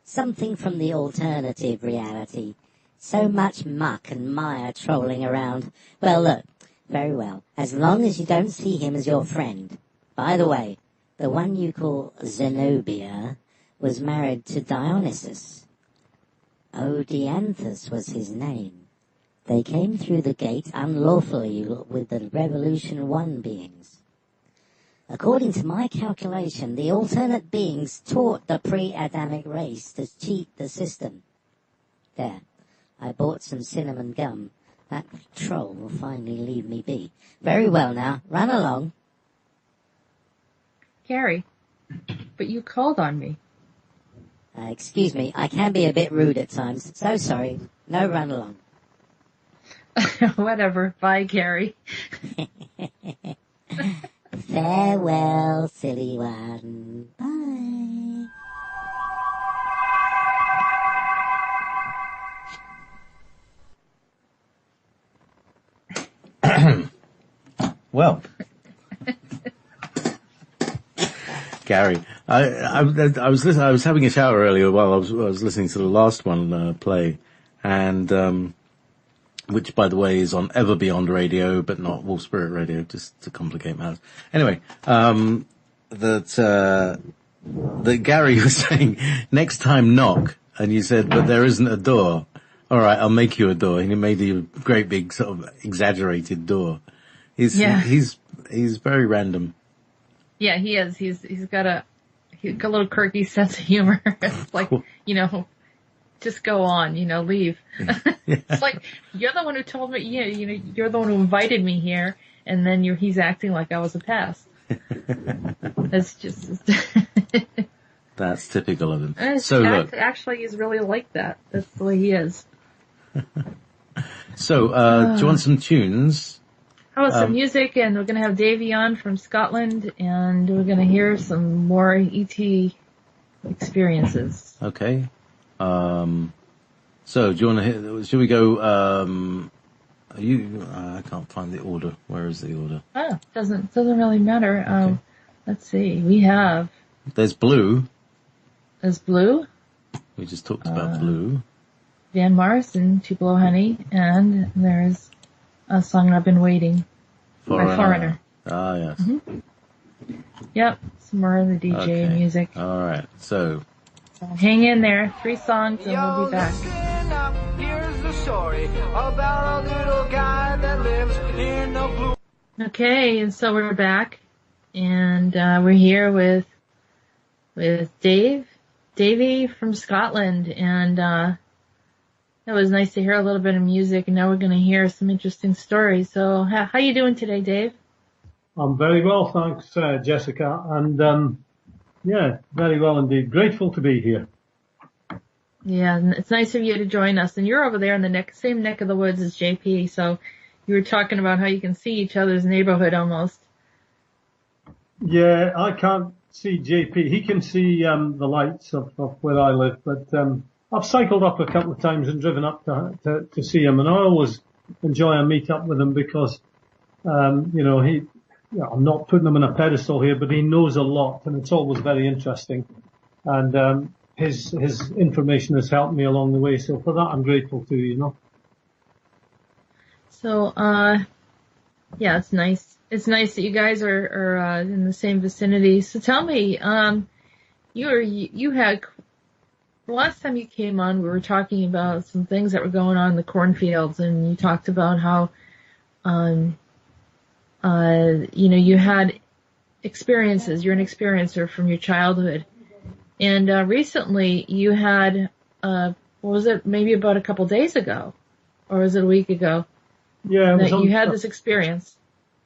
Speaker 3: Something from the alternative reality. So much muck and mire trolling around. Well, look, very well. As long as you don't see him as your friend. By the way, the one you call Zenobia was married to Dionysus. Odianthus was his name. They came through the gate unlawfully with the Revolution 1 beings. According to my calculation, the alternate beings taught the pre-Adamic race to cheat the system. There, I bought some cinnamon gum. That troll will finally leave me be. Very well now, run along.
Speaker 2: Gary, but you called on me.
Speaker 3: Excuse me, I can be a bit rude at times. So sorry. No run along.
Speaker 2: Whatever. Bye, Gary.
Speaker 3: Farewell, silly one. Bye.
Speaker 1: Well, Gary, I was having a shower earlier while I was listening to the last one play, and which, by the way, is on Ever Beyond Radio, but not Wolf Spirit Radio, just to complicate matters. Anyway, that Gary was saying, next time knock, and you said, but there isn't a door. All right, I'll make you a door. And he made you a great big sort of exaggerated door. He's very random.
Speaker 2: Yeah, he is. He's got a little quirky sense of humor. It's like, just go on, leave. It's like, you're the one who told me, you're the one who invited me here, and then he's acting like I was a pest. That's just...
Speaker 1: That's typical of him.
Speaker 2: Look. Actually, he's really like that. That's the way he is.
Speaker 1: So, do you want some tunes?
Speaker 2: How about some music? And we're going to have Davie on from Scotland, and we're going to hear some more ET experiences.
Speaker 1: Okay. So do you want to hear, should we go, I can't find the order. Where is the order?
Speaker 2: Oh, doesn't really matter.
Speaker 1: Okay.
Speaker 2: Let's see. We have.
Speaker 1: There's Blue.
Speaker 2: There's Blue.
Speaker 1: We just talked about Blue.
Speaker 2: Van Mars and Tupelo Honey, and there's a song I've been waiting by Foreigner.
Speaker 1: Ah, yes.
Speaker 2: Mm-hmm. Yep, some more of the DJ music.
Speaker 1: All right, so
Speaker 2: hang in there. 3 songs, and we'll be back.
Speaker 4: Here's the story about a little guy that lives in a blue.
Speaker 2: Okay, and so we're back, and we're here with Davie from Scotland, and it was nice to hear a little bit of music, and now we're going to hear some interesting stories. So, how you doing today, Dave?
Speaker 5: I'm very well, thanks, Jessica, and yeah, very well indeed. Grateful to be here.
Speaker 2: Yeah, and it's nice of you to join us. And you're over there in the same neck of the woods as JP, so you were talking about how you can see each other's neighborhood almost.
Speaker 5: Yeah, I can't see JP. He can see the lights of where I live, but I've cycled up a couple of times and driven up to see him, and I always enjoy a meet up with him because I'm not putting him on a pedestal here, but he knows a lot, and it's always very interesting. And his information has helped me along the way, so for that I'm grateful to you. So,
Speaker 2: yeah, it's nice. It's nice that you guys are in the same vicinity. So tell me, you had the last time you came on, we were talking about some things that were going on in the cornfields, and you talked about how, you had experiences. You're an experiencer from your childhood. And recently you had, what was it, maybe about a couple days ago? Or was it a week ago?
Speaker 5: Yeah,
Speaker 2: that you had this experience.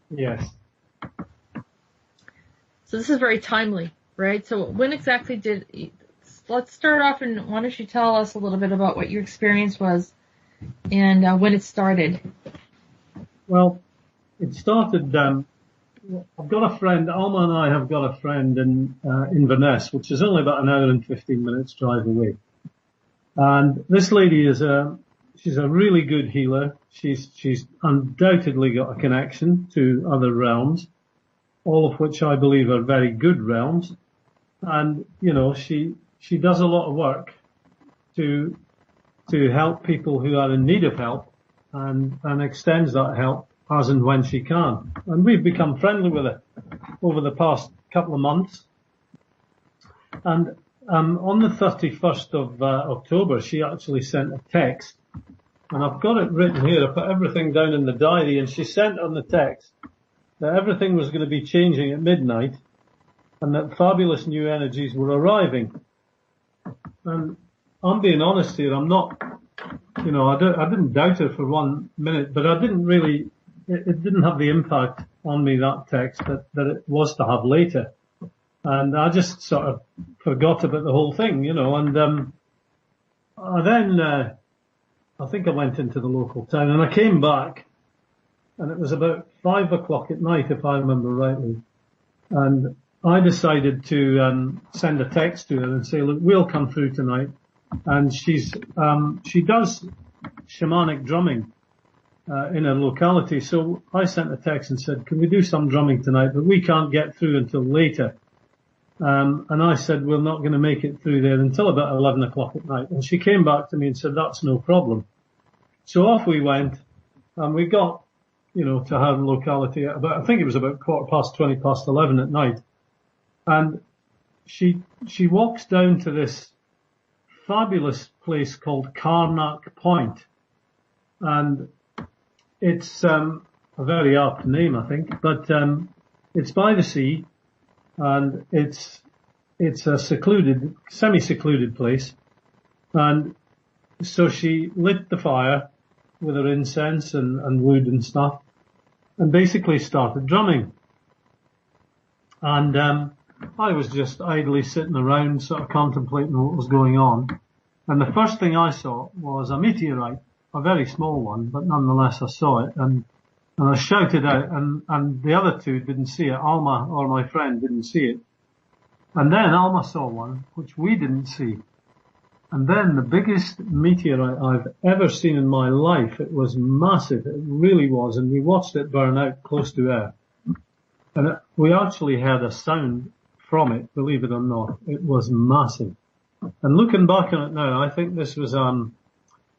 Speaker 5: Yes.
Speaker 2: So this is very timely, right? So when exactly let's start off, and why don't you tell us a little bit about what your experience was and when it started?
Speaker 5: Well, it started, I've got a friend, Alma and I have got a friend in Inverness, which is only about an hour and 15 minutes drive away. And this lady she's a really good healer. She's undoubtedly got a connection to other realms, all of which I believe are very good realms. And, she does a lot of work to help people who are in need of help and extends that help as and when she can. And we've become friendly with her over the past couple of months. And on the 31st of October, she actually sent a text. And I've got it written here. I put everything down in the diary, and she sent on the text that everything was going to be changing at midnight and that fabulous new energies were arriving. And I'm being honest here, I'm not, I didn't doubt her for 1 minute, but I didn't really, it didn't have the impact on me, that text, that it was to have later. And I just sort of forgot about the whole thing, and I think I went into the local town, and I came back, and it was about 5 o'clock at night, if I remember rightly. And I decided to send a text to her and say, look, we'll come through tonight. And she does shamanic drumming in her locality. So I sent a text and said, can we do some drumming tonight? But we can't get through until later. And I said, we're not going to make it through there until about 11 o'clock at night. And she came back to me and said, that's no problem. So off we went, and we got, to her locality at I think it was about 11 at night. And she walks down to this fabulous place called Carnac Point. And it's, a very apt name, I think, but, it's by the sea. And it's a semi-secluded place. And so she lit the fire with her incense and wood and stuff, and basically started drumming. And I was just idly sitting around, sort of contemplating what was going on. And the first thing I saw was a meteorite, a very small one, but nonetheless I saw it. And And I shouted out, and the other two didn't see it. Alma, or my friend, didn't see it. And then Alma saw one, which we didn't see. And then the biggest meteorite I've ever seen in my life. It was massive. It really was. And we watched it burn out close to Earth. And we actually heard a sound from it, believe it or not. It was massive. And looking back on it now, I think this was,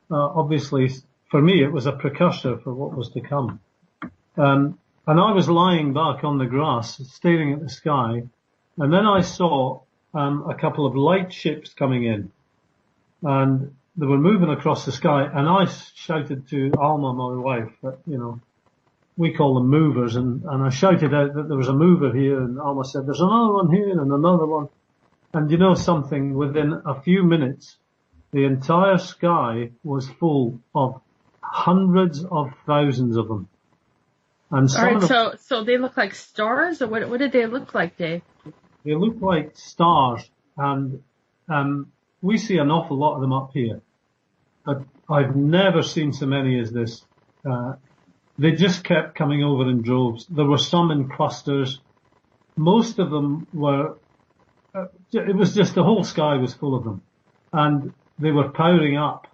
Speaker 5: obviously, for me, it was a precursor for what was to come. And I was lying back on the grass, staring at the sky, and then I saw a couple of light ships coming in, and they were moving across the sky, and I shouted to Alma, my wife, that, we call them movers, and I shouted out that there was a mover here, and Alma said, there's another one here, and another one. And you know something, within a few minutes, the entire sky was full of hundreds of thousands of them. And
Speaker 2: all right, so they look like stars, or what did they look like, Dave?
Speaker 5: They look like stars, and we see an awful lot of them up here, but I've never seen so many as this. They just kept coming over in droves. There were some in clusters. Most of them were, it was just the whole sky was full of them, and they were powering up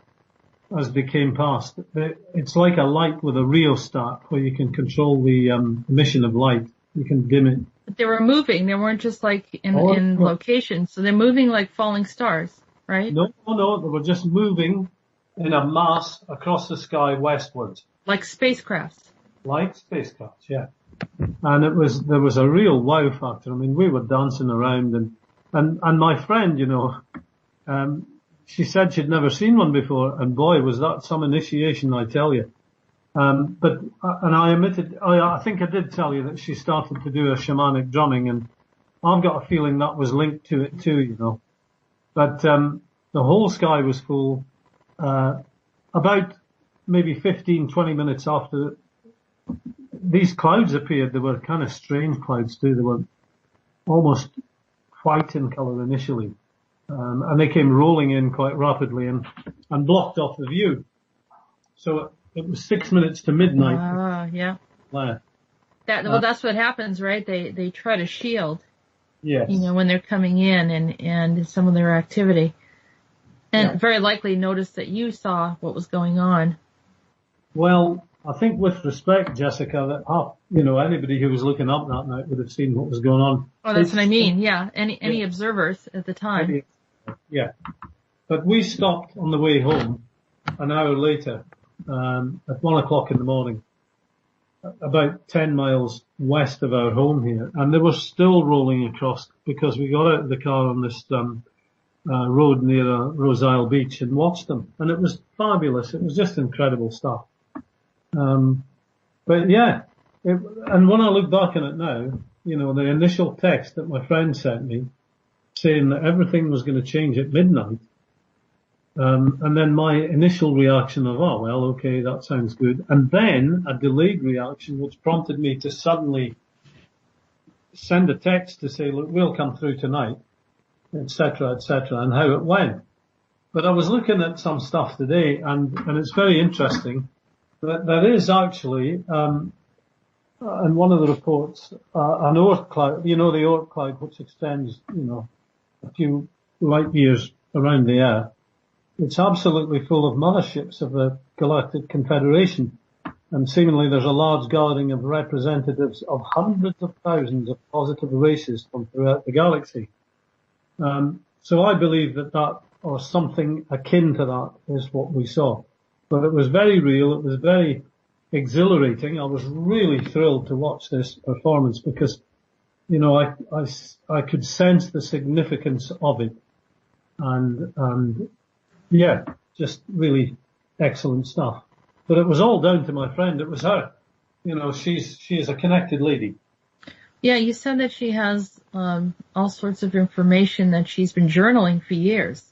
Speaker 5: as they came past. It's like a light with a rheostat where you can control the emission of light. You can dim it.
Speaker 2: But they were moving. They weren't just like in location. So they're moving like falling stars, right?
Speaker 5: No. They were just moving in a mass across the sky westwards.
Speaker 2: Like spacecrafts.
Speaker 5: Like spacecrafts, yeah. And there was a real wow factor. I mean, we were dancing around, and my friend, she said she'd never seen one before, and boy, was that some initiation, I tell you. But I admitted, I think I did tell you that she started to do a shamanic drumming, and I've got a feeling that was linked to it too, But the whole sky was full. About maybe 15, 20 minutes after these clouds appeared, they were kind of strange clouds too. They were almost white in colour initially. And they came rolling in quite rapidly and blocked off the view. So it was 6 minutes to midnight.
Speaker 2: Yeah.
Speaker 5: Well,
Speaker 2: that's what happens, right? They try to shield.
Speaker 5: Yes.
Speaker 2: When they're coming in and some of their activity. And very likely noticed that you saw what was going on. Well,
Speaker 5: I think with respect, Jessica, that anybody who was looking up that night would have seen what was going on.
Speaker 2: Oh, that's what I mean. Yeah. Any observers at the time.
Speaker 5: Yeah. But we stopped on the way home an hour later, at 1:00 in the morning, about 10 miles west of our home here. And they were still rolling across because we got out of the car on this, road near Rose Isle Beach and watched them. And it was fabulous. It was just incredible stuff. But yeah, and when I look back on it now, the initial text that my friend sent me saying that everything was going to change at midnight, and then my initial reaction of, oh, well, okay, that sounds good. And then a delayed reaction which prompted me to suddenly send a text to say, look, we'll come through tonight, etc., and how it went. But I was looking at some stuff today, and it's very interesting. There is actually, in one of the reports, an Oort cloud, the Oort cloud, which extends, a few light years around the Earth. It's absolutely full of motherships of the Galactic Confederation. And seemingly there's a large gathering of representatives of hundreds of thousands of positive races from throughout the galaxy. So I believe that, or something akin to that, is what we saw. But it was very real. It was very exhilarating. I was really thrilled to watch this performance because, I could sense the significance of it. And yeah, just really excellent stuff. But it was all down to my friend. It was her. She is a connected lady.
Speaker 2: Yeah, you said that she has all sorts of information that she's been journaling for years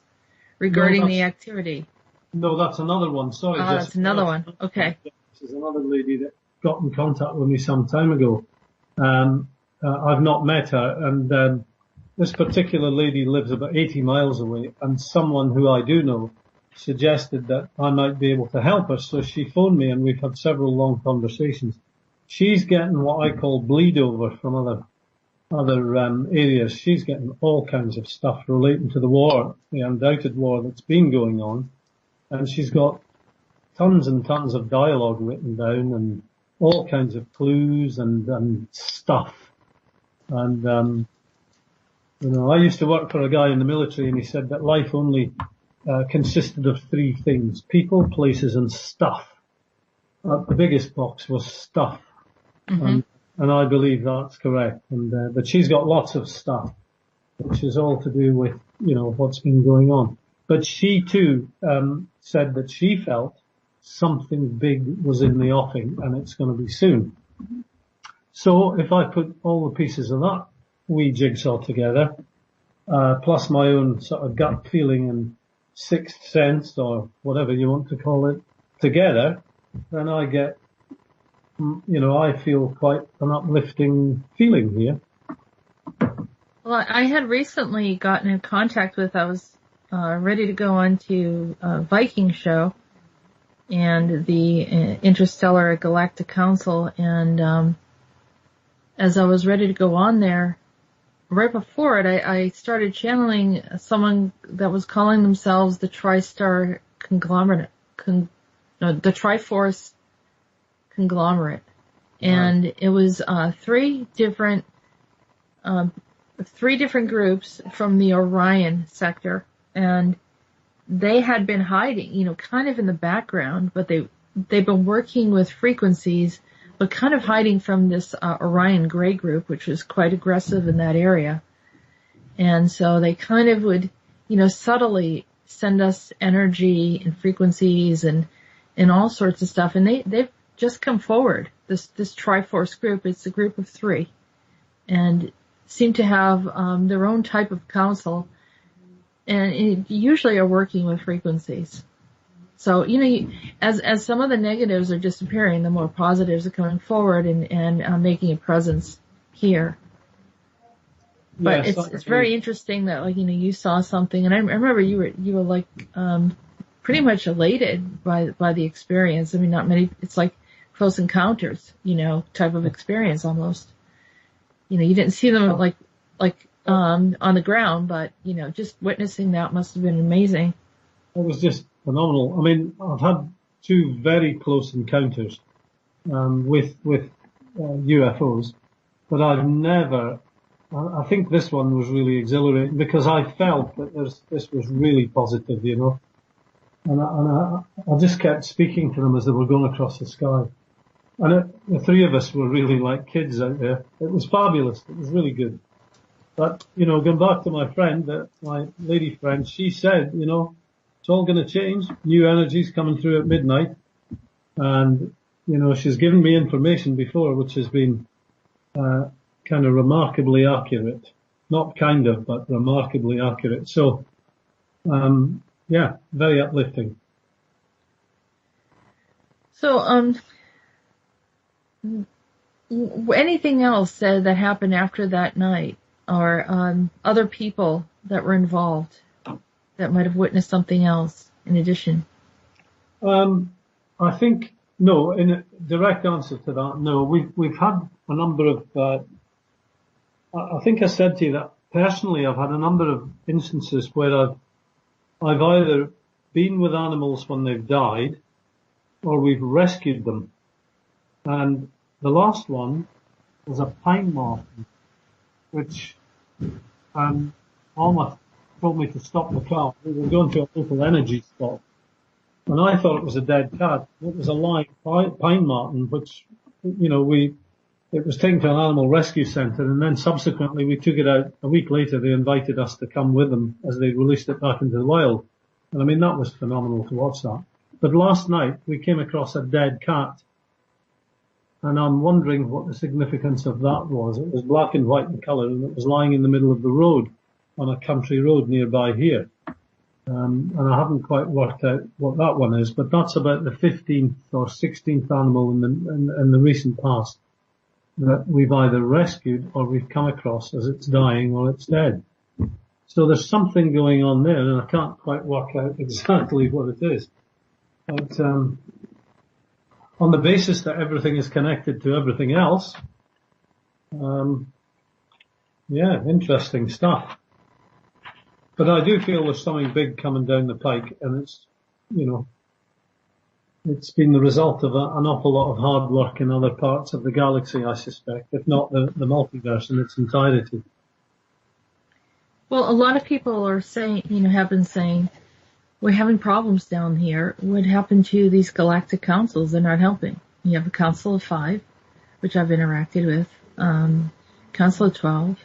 Speaker 2: regarding the activity.
Speaker 5: No, that's another one. Sorry,
Speaker 2: Jessica. That's another one. Okay.
Speaker 5: This is another lady that got in contact with me some time ago. I've not met her, and this particular lady lives about 80 miles away, and someone who I do know suggested that I might be able to help her. So she phoned me, and we've had several long conversations. she's getting what I call bleed over from other areas. She's getting all kinds of stuff relating to the war, the undoubted war that's been going on. And she's got tons and tons of dialogue written down and all kinds of clues and stuff. And, I used to work for a guy in the military, and he said that life only consisted of three things: people, places, and stuff. The biggest box was stuff.
Speaker 2: Mm-hmm.
Speaker 5: And I believe that's correct. But she's got lots of stuff, which is all to do with, what's been going on. But she too, said that she felt something big was in the offing, and it's going to be soon. So if I put all the pieces of that wee jigsaw together, plus my own sort of gut feeling and sixth sense, or whatever you want to call it, together, then I get, I feel quite an uplifting feeling here.
Speaker 2: Well, I had recently gotten in contact with, I was ready to go on to a Viking show and the Interstellar Galactic Council, and as I was ready to go on there, right before it, I started channeling someone that was calling themselves the TriStar Conglomerate, the Triforce Conglomerate. And it was three different groups from the Orion sector, and they had been hiding, kind of in the background, but they've been working with frequencies, but kind of hiding from this Orion Gray group, which was quite aggressive in that area. And so they kind of would, subtly send us energy and frequencies and all sorts of stuff. And they've just come forward. This Triforce group, it's a group of three, and seem to have their own type of council, and usually are working with frequencies. So, as some of the negatives are disappearing, the more positives are coming forward and making a presence here. But
Speaker 5: yes,
Speaker 2: it's very interesting that, you saw something, and I remember you were like, pretty much elated by the experience. I mean, not many, it's like Close Encounters, type of experience almost. You didn't see them like on the ground, but, just witnessing that must have been amazing.
Speaker 5: It was just phenomenal. I mean, I've had two very close encounters with UFOs, but I've never. I think this one was really exhilarating because I felt that this was really positive, and I just kept speaking to them as they were going across the sky, and the three of us were really like kids out there. It was fabulous. It was really good. But going back to my friend, my lady friend, she said, it's all going to change. New energies coming through at midnight. And, she's given me information before, which has been, kind of remarkably accurate. Not kind of, but remarkably accurate. So, very uplifting.
Speaker 2: So, anything else that happened after that night, or, other people that were involved that might have witnessed something else in addition?
Speaker 5: I think, no, in a direct answer to that, no. We've had a number of, I think I said to you that personally I've had a number of instances where I've either been with animals when they've died, or we've rescued them. And the last one was a pine marten, which, almost told me to stop the car. We were going to a local energy spot, and I thought it was a dead cat. It was a live pine marten, which, it was taken to an animal rescue centre, and then subsequently we took it out. A week later, they invited us to come with them as they released it back into the wild. And I mean, that was phenomenal to watch that. But last night we came across a dead cat, and I'm wondering what the significance of that was. It was black and white in colour, and it was lying in the middle of the road on a country road nearby here. And I haven't quite worked out what that one is, but that's about the 15th or 16th animal in the recent past that we've either rescued or we've come across as it's dying or it's dead. So there's something going on there, and I can't quite work out exactly what it is. But on the basis that everything is connected to everything else. Yeah, interesting stuff. But I do feel there's something big coming down the pike, and it's, you know, it's been the result of an awful lot of hard work in other parts of the galaxy, I suspect, if not the multiverse in its entirety.
Speaker 2: Well, a lot of people are saying, have been saying, we're having problems down here. What happened to these galactic councils? They're not helping. You have a Council of 5, which I've interacted with, Council of 12.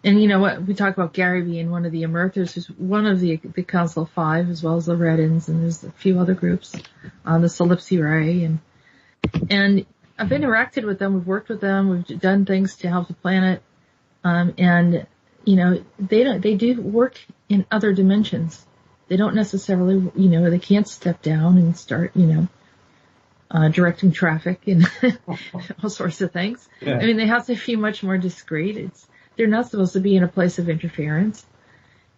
Speaker 2: And you know what? We talk about Gary being one of the emerthers, who's one of the Council of 5, as well as the Red-Ins, and there's a few other groups, the Solipsi Ray, and I've interacted with them. We've worked with them. We've done things to help the planet, and they do work in other dimensions. They don't necessarily, they can't step down and start, directing traffic and all sorts of things. Yeah. I mean, they have to be much more discreet. They're not supposed to be in a place of interference.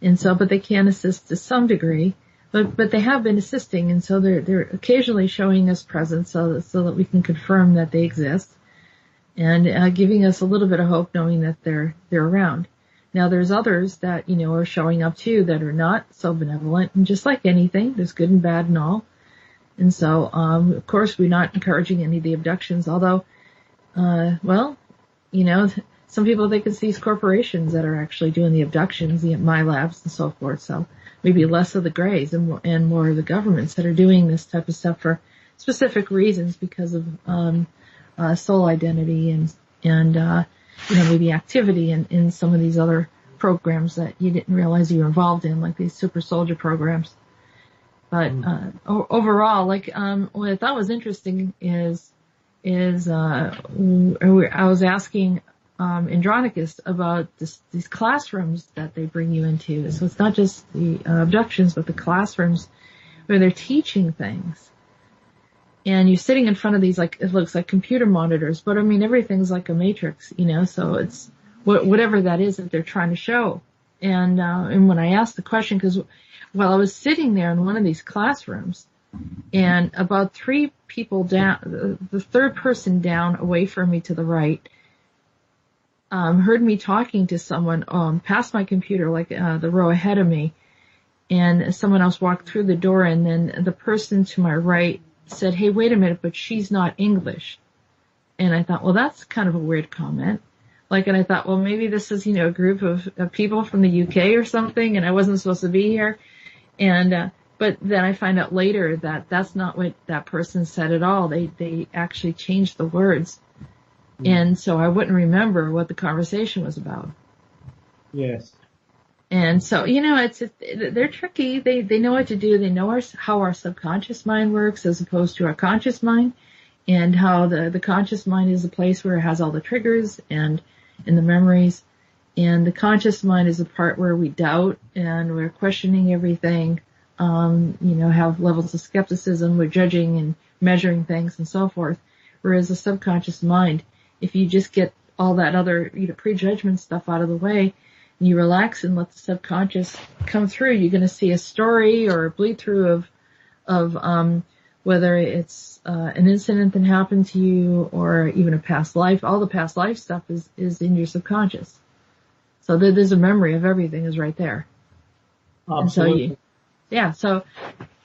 Speaker 2: And so, but they can assist to some degree, but they have been assisting. And so they're occasionally showing us presence so that we can confirm that they exist, and giving us a little bit of hope knowing that they're around. Now there's others that, are showing up too that are not so benevolent, and just like anything, there's good and bad and all. And so, of course, we're not encouraging any of the abductions, although, some people think it's these corporations that are actually doing the abductions, the My Labs and so forth. So maybe less of the Greys and more of the governments that are doing this type of stuff for specific reasons because of, soul identity and maybe activity in some of these other programs that you didn't realize you were involved in, like these super soldier programs. But, overall, what I thought was interesting is I was asking, Andronicus about these classrooms that they bring you into. So it's not just the abductions, but the classrooms where they're teaching things. And you're sitting in front of these, it looks like computer monitors, but I mean, everything's like a matrix, so it's whatever that is that they're trying to show. And when I asked the question, because while I was sitting there in one of these classrooms, and about 3 people down, the third person down away from me to the right, heard me talking to someone, past my computer, the row ahead of me, and someone else walked through the door, and then the person to my right said, "Hey, wait a minute, but she's not English." And I thought, well, that's kind of a weird comment. And I thought, well, maybe this is, a group of people from the UK or something, and I wasn't supposed to be here. And, but then I find out later that that's not what that person said at all. They actually changed the words. And so I wouldn't remember what the conversation was about.
Speaker 5: Yes.
Speaker 2: And so, they're tricky. They know what to do. They know how our subconscious mind works as opposed to our conscious mind, and how the conscious mind is a place where it has all the triggers and the memories. And the conscious mind is the part where we doubt and we're questioning everything, have levels of skepticism, we're judging and measuring things and so forth. Whereas the subconscious mind, if you just get all that other, prejudgment stuff out of the way, and you relax and let the subconscious come through, you're going to see a story or a bleed through of whether it's an incident that happened to you or even a past life. All the past life stuff is in your subconscious. So there's a memory of everything is right there.
Speaker 5: Absolutely.
Speaker 2: And so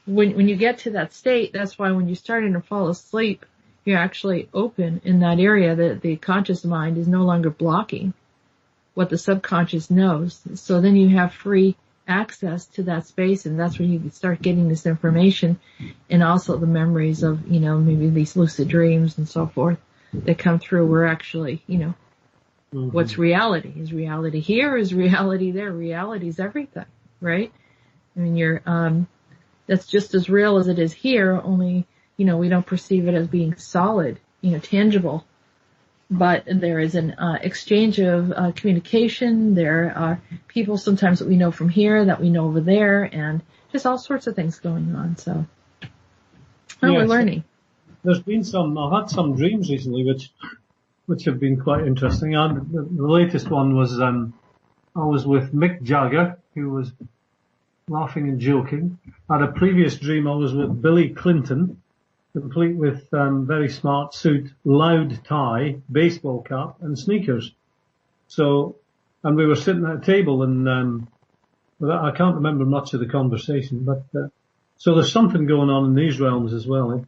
Speaker 2: when you get to that state, that's why when you're starting to fall asleep, you're actually open in that area, that the conscious mind is no longer blocking what the subconscious knows. So then you have free access to that space, and that's when you can start getting this information, and also the memories of, maybe these lucid dreams and so forth that come through. We're actually, what's reality? Is reality here? Is reality there? Reality is everything, right? I mean, that's just as real as it is here, only, we don't perceive it as being solid, tangible. But there is an exchange of communication. There are people sometimes that we know from here that we know over there, and just all sorts of things going on. So, we're learning.
Speaker 5: There's been I've had some dreams recently which have been quite interesting. The latest one was, I was with Mick Jagger, who was laughing and joking. I had a previous dream I was with Billy Clinton, complete with very smart suit, loud tie, baseball cap, and sneakers. So, and we were sitting at a table, and I can't remember much of the conversation, but so there's something going on in these realms as well.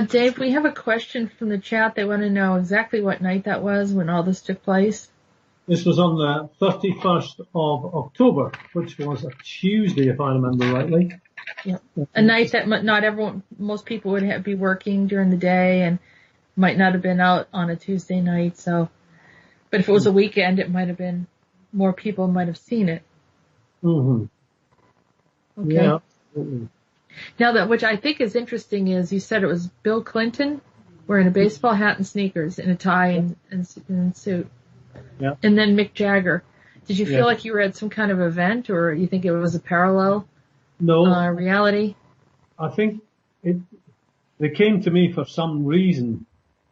Speaker 2: Dave, we have a question from the chat. They want to know exactly what night that was when all this took place.
Speaker 5: This was on the 31st of October, which was a Tuesday, if I remember rightly.
Speaker 2: Yeah. A night that most people would be working during the day and might not have been out on a Tuesday night. So, but if it was a weekend, it might have been more people might have seen it.
Speaker 5: Mm-hmm.
Speaker 2: Okay.
Speaker 5: Yeah. Absolutely.
Speaker 2: Now which I think is interesting is you said it was Bill Clinton wearing a baseball hat and sneakers and a tie and suit.
Speaker 5: Yeah.
Speaker 2: And then Mick Jagger. Did you feel like you were at some kind of event, or you think it was a parallel reality?
Speaker 5: I think they came to me for some reason.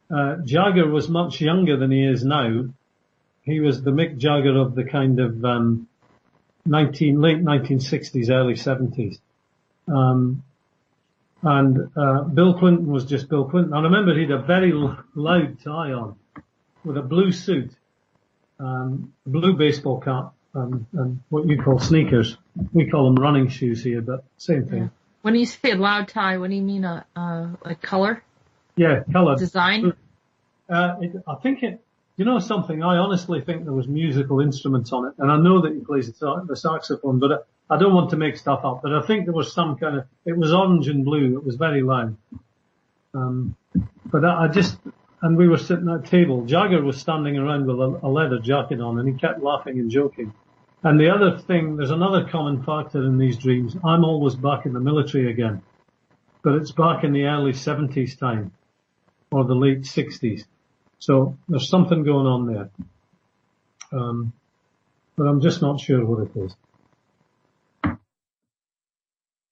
Speaker 5: Jagger was much younger than he is now. He was the Mick Jagger of the kind of late 1960s, early 70s. And Bill Clinton was just Bill Clinton. I remember he had a very loud tie on with a blue suit, blue baseball cap, and what you call sneakers. We call them running shoes here, but same thing.
Speaker 2: Yeah. When you say loud tie, what do you mean like color?
Speaker 5: Yeah, color.
Speaker 2: Design?
Speaker 5: I think you know something, I honestly think there was musical instruments on it, and I know that he plays the saxophone, but I don't want to make stuff up, but I think there was some kind of, it was orange and blue, it was very loud. But and we were sitting at a table. Jagger was standing around with a leather jacket on, and he kept laughing and joking. And the other thing, there's another common factor in these dreams. I'm always back in the military again, but it's back in the early 70s time, or the late 60s. So there's something going on there. But I'm just not sure what it is.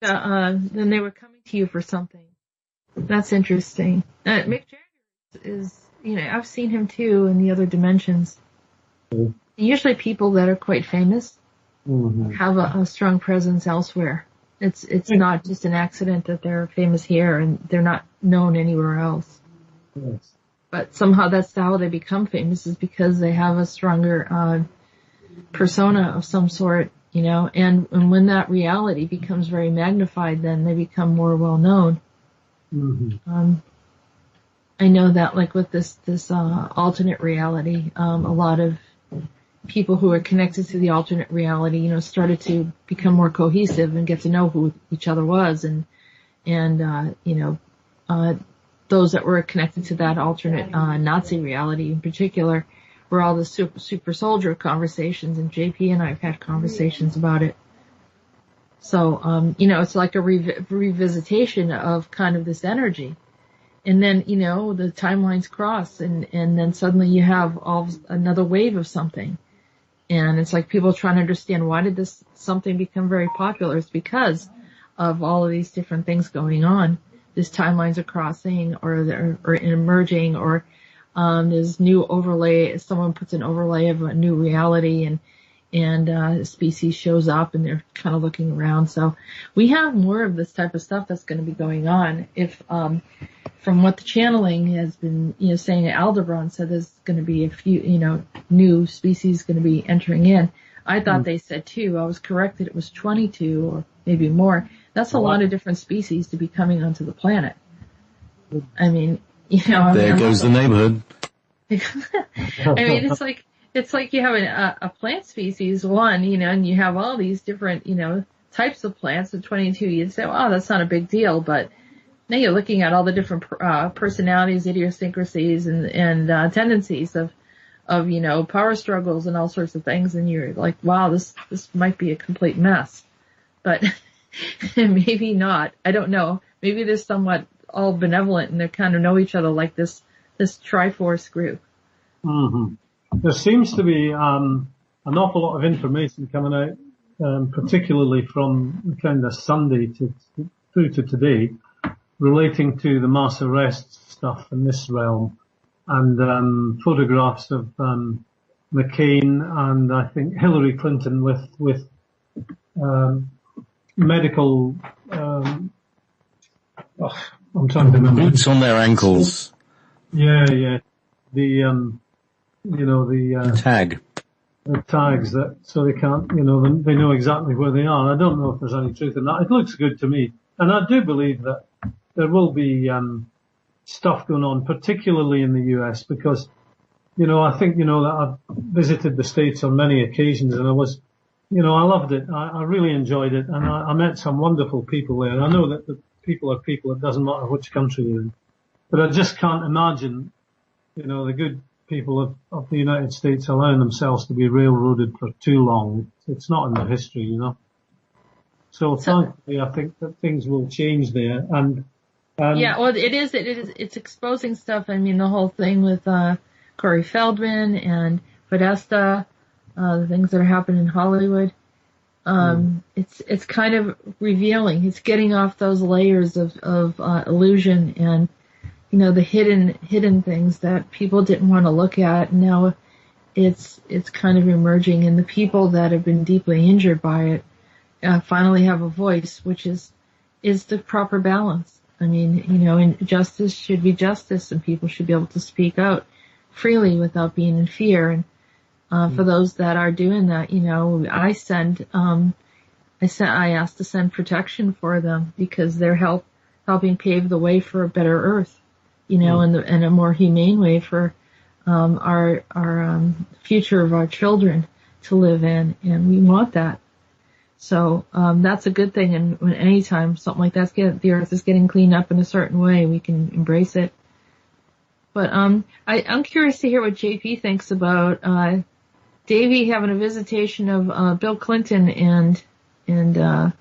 Speaker 2: Then they were coming to you for something. That's interesting. Mick Jagger is, I've seen him too in the other dimensions.
Speaker 5: Mm-hmm.
Speaker 2: Usually people that are quite famous have a strong presence elsewhere. It's not just an accident that they're famous here and they're not known anywhere else.
Speaker 5: Yes.
Speaker 2: But somehow that's how they become famous, is because they have a stronger persona of some sort, and when that reality becomes very magnified, then they become more well known.
Speaker 5: Mm-hmm.
Speaker 2: I know that, like with this alternate reality, a lot of people who are connected to the alternate reality, started to become more cohesive and get to know who each other was, and those that were connected to that alternate Nazi reality in particular were all the super soldier conversations, and JP and I have had conversations about it. So, it's like a revisitation of kind of this energy. And then, the timelines cross, and then suddenly you have another wave of something. And it's like people trying to understand, why did this something become very popular? It's because of all of these different things going on. These timelines are crossing, or emerging, or there's new overlay. Someone puts an overlay of a new reality, and a species shows up, and they're kind of looking around. So we have more of this type of stuff that's going to be going on. If from what the channeling has been, saying, Aldebaran said there's going to be a few, new species going to be entering in. I thought they said 2. I was corrected. It was 22 or maybe more. That's a lot of different species to be coming onto the planet. I mean,
Speaker 1: there goes the neighborhood.
Speaker 2: I mean, it's like you have a plant species, one, and you have all these different, types of plants. At 22, you'd say, wow, that's not a big deal. But now you're looking at all the different personalities, idiosyncrasies, and tendencies of power struggles and all sorts of things, and you're like, wow, this might be a complete mess. But maybe not. I don't know. Maybe they're somewhat all benevolent, and they kind of know each other, like this Triforce group.
Speaker 5: Mm-hmm. There seems to be an awful lot of information coming out, particularly from kind of Sunday through to today, relating to the mass arrest stuff in this realm, and photographs of McCain and I think Hillary Clinton with medical I'm trying to remember.
Speaker 1: Boots on their ankles.
Speaker 5: Yeah. The
Speaker 1: Tag.
Speaker 5: the tags that, so they can't, they know exactly where they are. I don't know if there's any truth in that. It looks good to me. And I do believe that there will be, stuff going on, particularly in the US, because, I think, that I've visited the States on many occasions, and I loved it. I really enjoyed it, and I met some wonderful people there. I know that the people are people, it doesn't matter which country you're in. But I just can't imagine, the good people of the United States allowing themselves to be railroaded for too long. It's not in their history, So thankfully, I think that things will change there. And
Speaker 2: yeah, well, it's exposing stuff. I mean, the whole thing with Corey Feldman and Podesta, the things that are happening in Hollywood. It's kind of revealing. It's getting off those layers of illusion and, the hidden things that people didn't want to look at. Now it's kind of emerging, and the people that have been deeply injured by it, finally have a voice, which is the proper balance. I mean, and justice should be justice, and people should be able to speak out freely without being in fear. And for those that are doing that, I asked to send protection for them because they're helping pave the way for a better Earth, and a more humane way for our future of our children to live in, and we want that. So that's a good thing, and when anytime something like the Earth is getting cleaned up in a certain way, we can embrace it. But I'm curious to hear what JP thinks about Davie having a visitation of Bill Clinton and who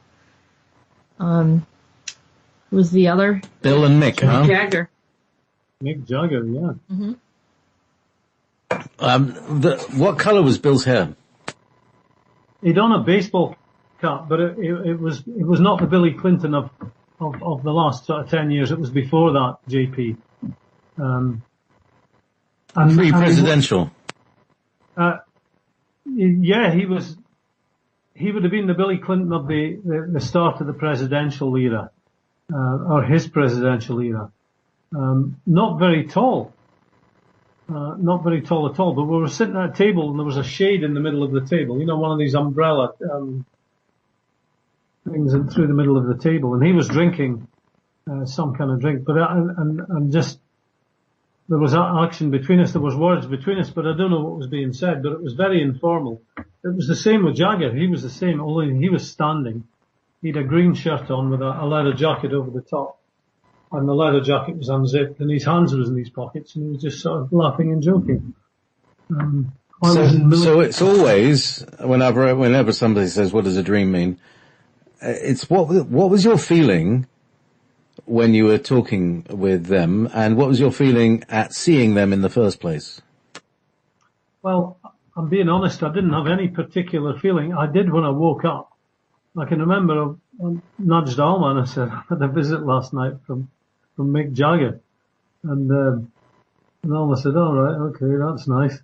Speaker 2: was the other?
Speaker 1: Bill and Mick, huh?
Speaker 2: Jagger.
Speaker 5: Mick Jagger, yeah.
Speaker 2: Mm-hmm.
Speaker 1: What color was Bill's hair?
Speaker 5: He'd on a baseball cap, but it was not the Billy Clinton of the last sort of 10 years. It was before that, JP.
Speaker 1: Pre-presidential.
Speaker 5: Yeah, he would have been the Billy Clinton of the start of the presidential era, or his presidential era. Not very tall. Not very tall at all, but we were sitting at a table and there was a shade in the middle of the table. One of these umbrella, things through the middle of the table, and he was drinking, some kind of drink, but, and just, there was action between us, there was words between us, but I don't know what was being said, but it was very informal. It was the same with Jagger. He was the same, only he was standing. He had a green shirt on with a leather jacket over the top. And the leather jacket was unzipped, and his hands was in his pockets, and he was just sort of laughing and joking.
Speaker 1: So it's always, whenever somebody says, what does a dream mean? It's what was your feeling when you were talking with them, and what was your feeling at seeing them in the first place?
Speaker 5: Well, I'm being honest, I didn't have any particular feeling. I did when I woke up. I can remember I nudged Alma and I said, I had a visit last night from Mick Jagger. And Alma said, all right, okay, that's nice.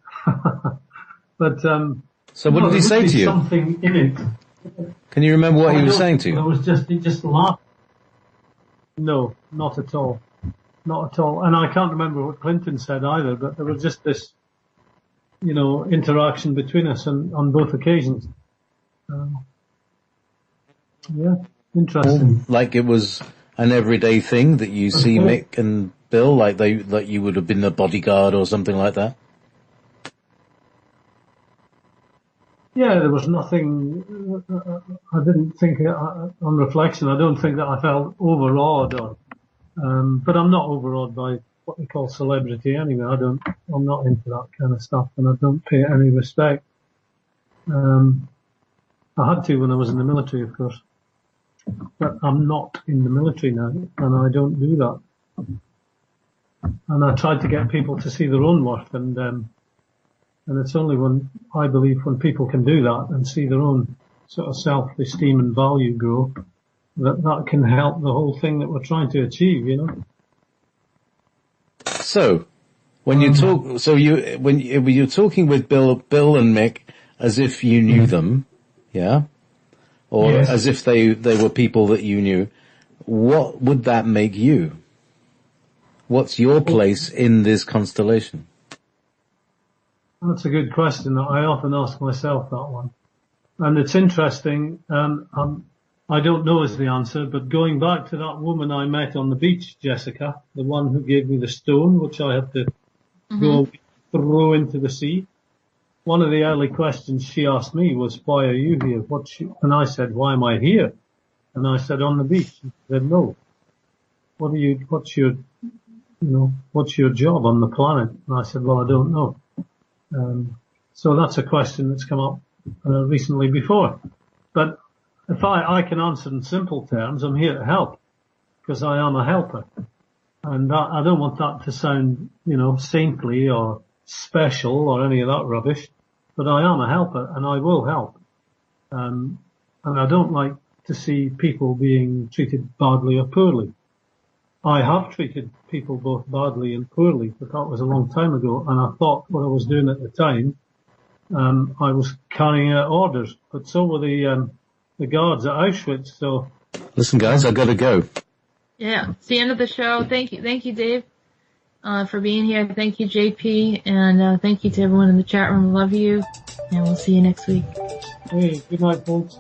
Speaker 5: But,
Speaker 1: so what did he say to you?
Speaker 5: Something in it.
Speaker 1: Can you remember what he was saying to you?
Speaker 5: He just laughed. No, not at all. Not at all. And I can't remember what Clinton said either, but there was just this, interaction between us on both occasions. Yeah, interesting.
Speaker 1: Like it was an everyday thing that you see Mick and Bill, like you would have been a bodyguard or something like that?
Speaker 5: Yeah, there was nothing, I didn't think, on reflection, I don't think that I felt overawed but I'm not overawed by what they call celebrity anyway. I'm not into that kind of stuff, and I don't pay it any respect. I had to when I was in the military, of course. But I'm not in the military now, and I don't do that. And I tried to get people to see their own worth, and it's only when people can do that and see their own sort of self-esteem and value grow, that can help the whole thing that we're trying to achieve,
Speaker 1: So, when you talk, when you're talking with Bill and Mick as if you knew them, yeah? Or
Speaker 5: yes.
Speaker 1: as if they were people that you knew, what would that make you? What's your place in this constellation?
Speaker 5: That's a good question. I often ask myself that one. And it's interesting, I don't know is the answer, but going back to that woman I met on the beach, Jessica, the one who gave me the stone, which I had to go throw into the sea. One of the early questions she asked me was, why are you here? And I said, why am I here? And I said, on the beach. She said, no. What's your job on the planet? And I said, well, I don't know. So that's a question that's come up recently before. But if I can answer in simple terms, I'm here to help, because I am a helper. And I don't want that to sound, saintly or special or any of that rubbish, but I am a helper and I will help. And I don't like to see people being treated badly or poorly. I have treated people both badly and poorly, but that was a long time ago, and I thought what I was doing at the time, I was carrying out orders, but so were the guards at Auschwitz. So,
Speaker 1: listen, guys, I've got to go.
Speaker 2: Yeah, it's the end of the show. Thank you, Dave, for being here. Thank you, JP, and thank you to everyone in the chat room. Love you, and we'll see you next week.
Speaker 5: Hey, good night, folks.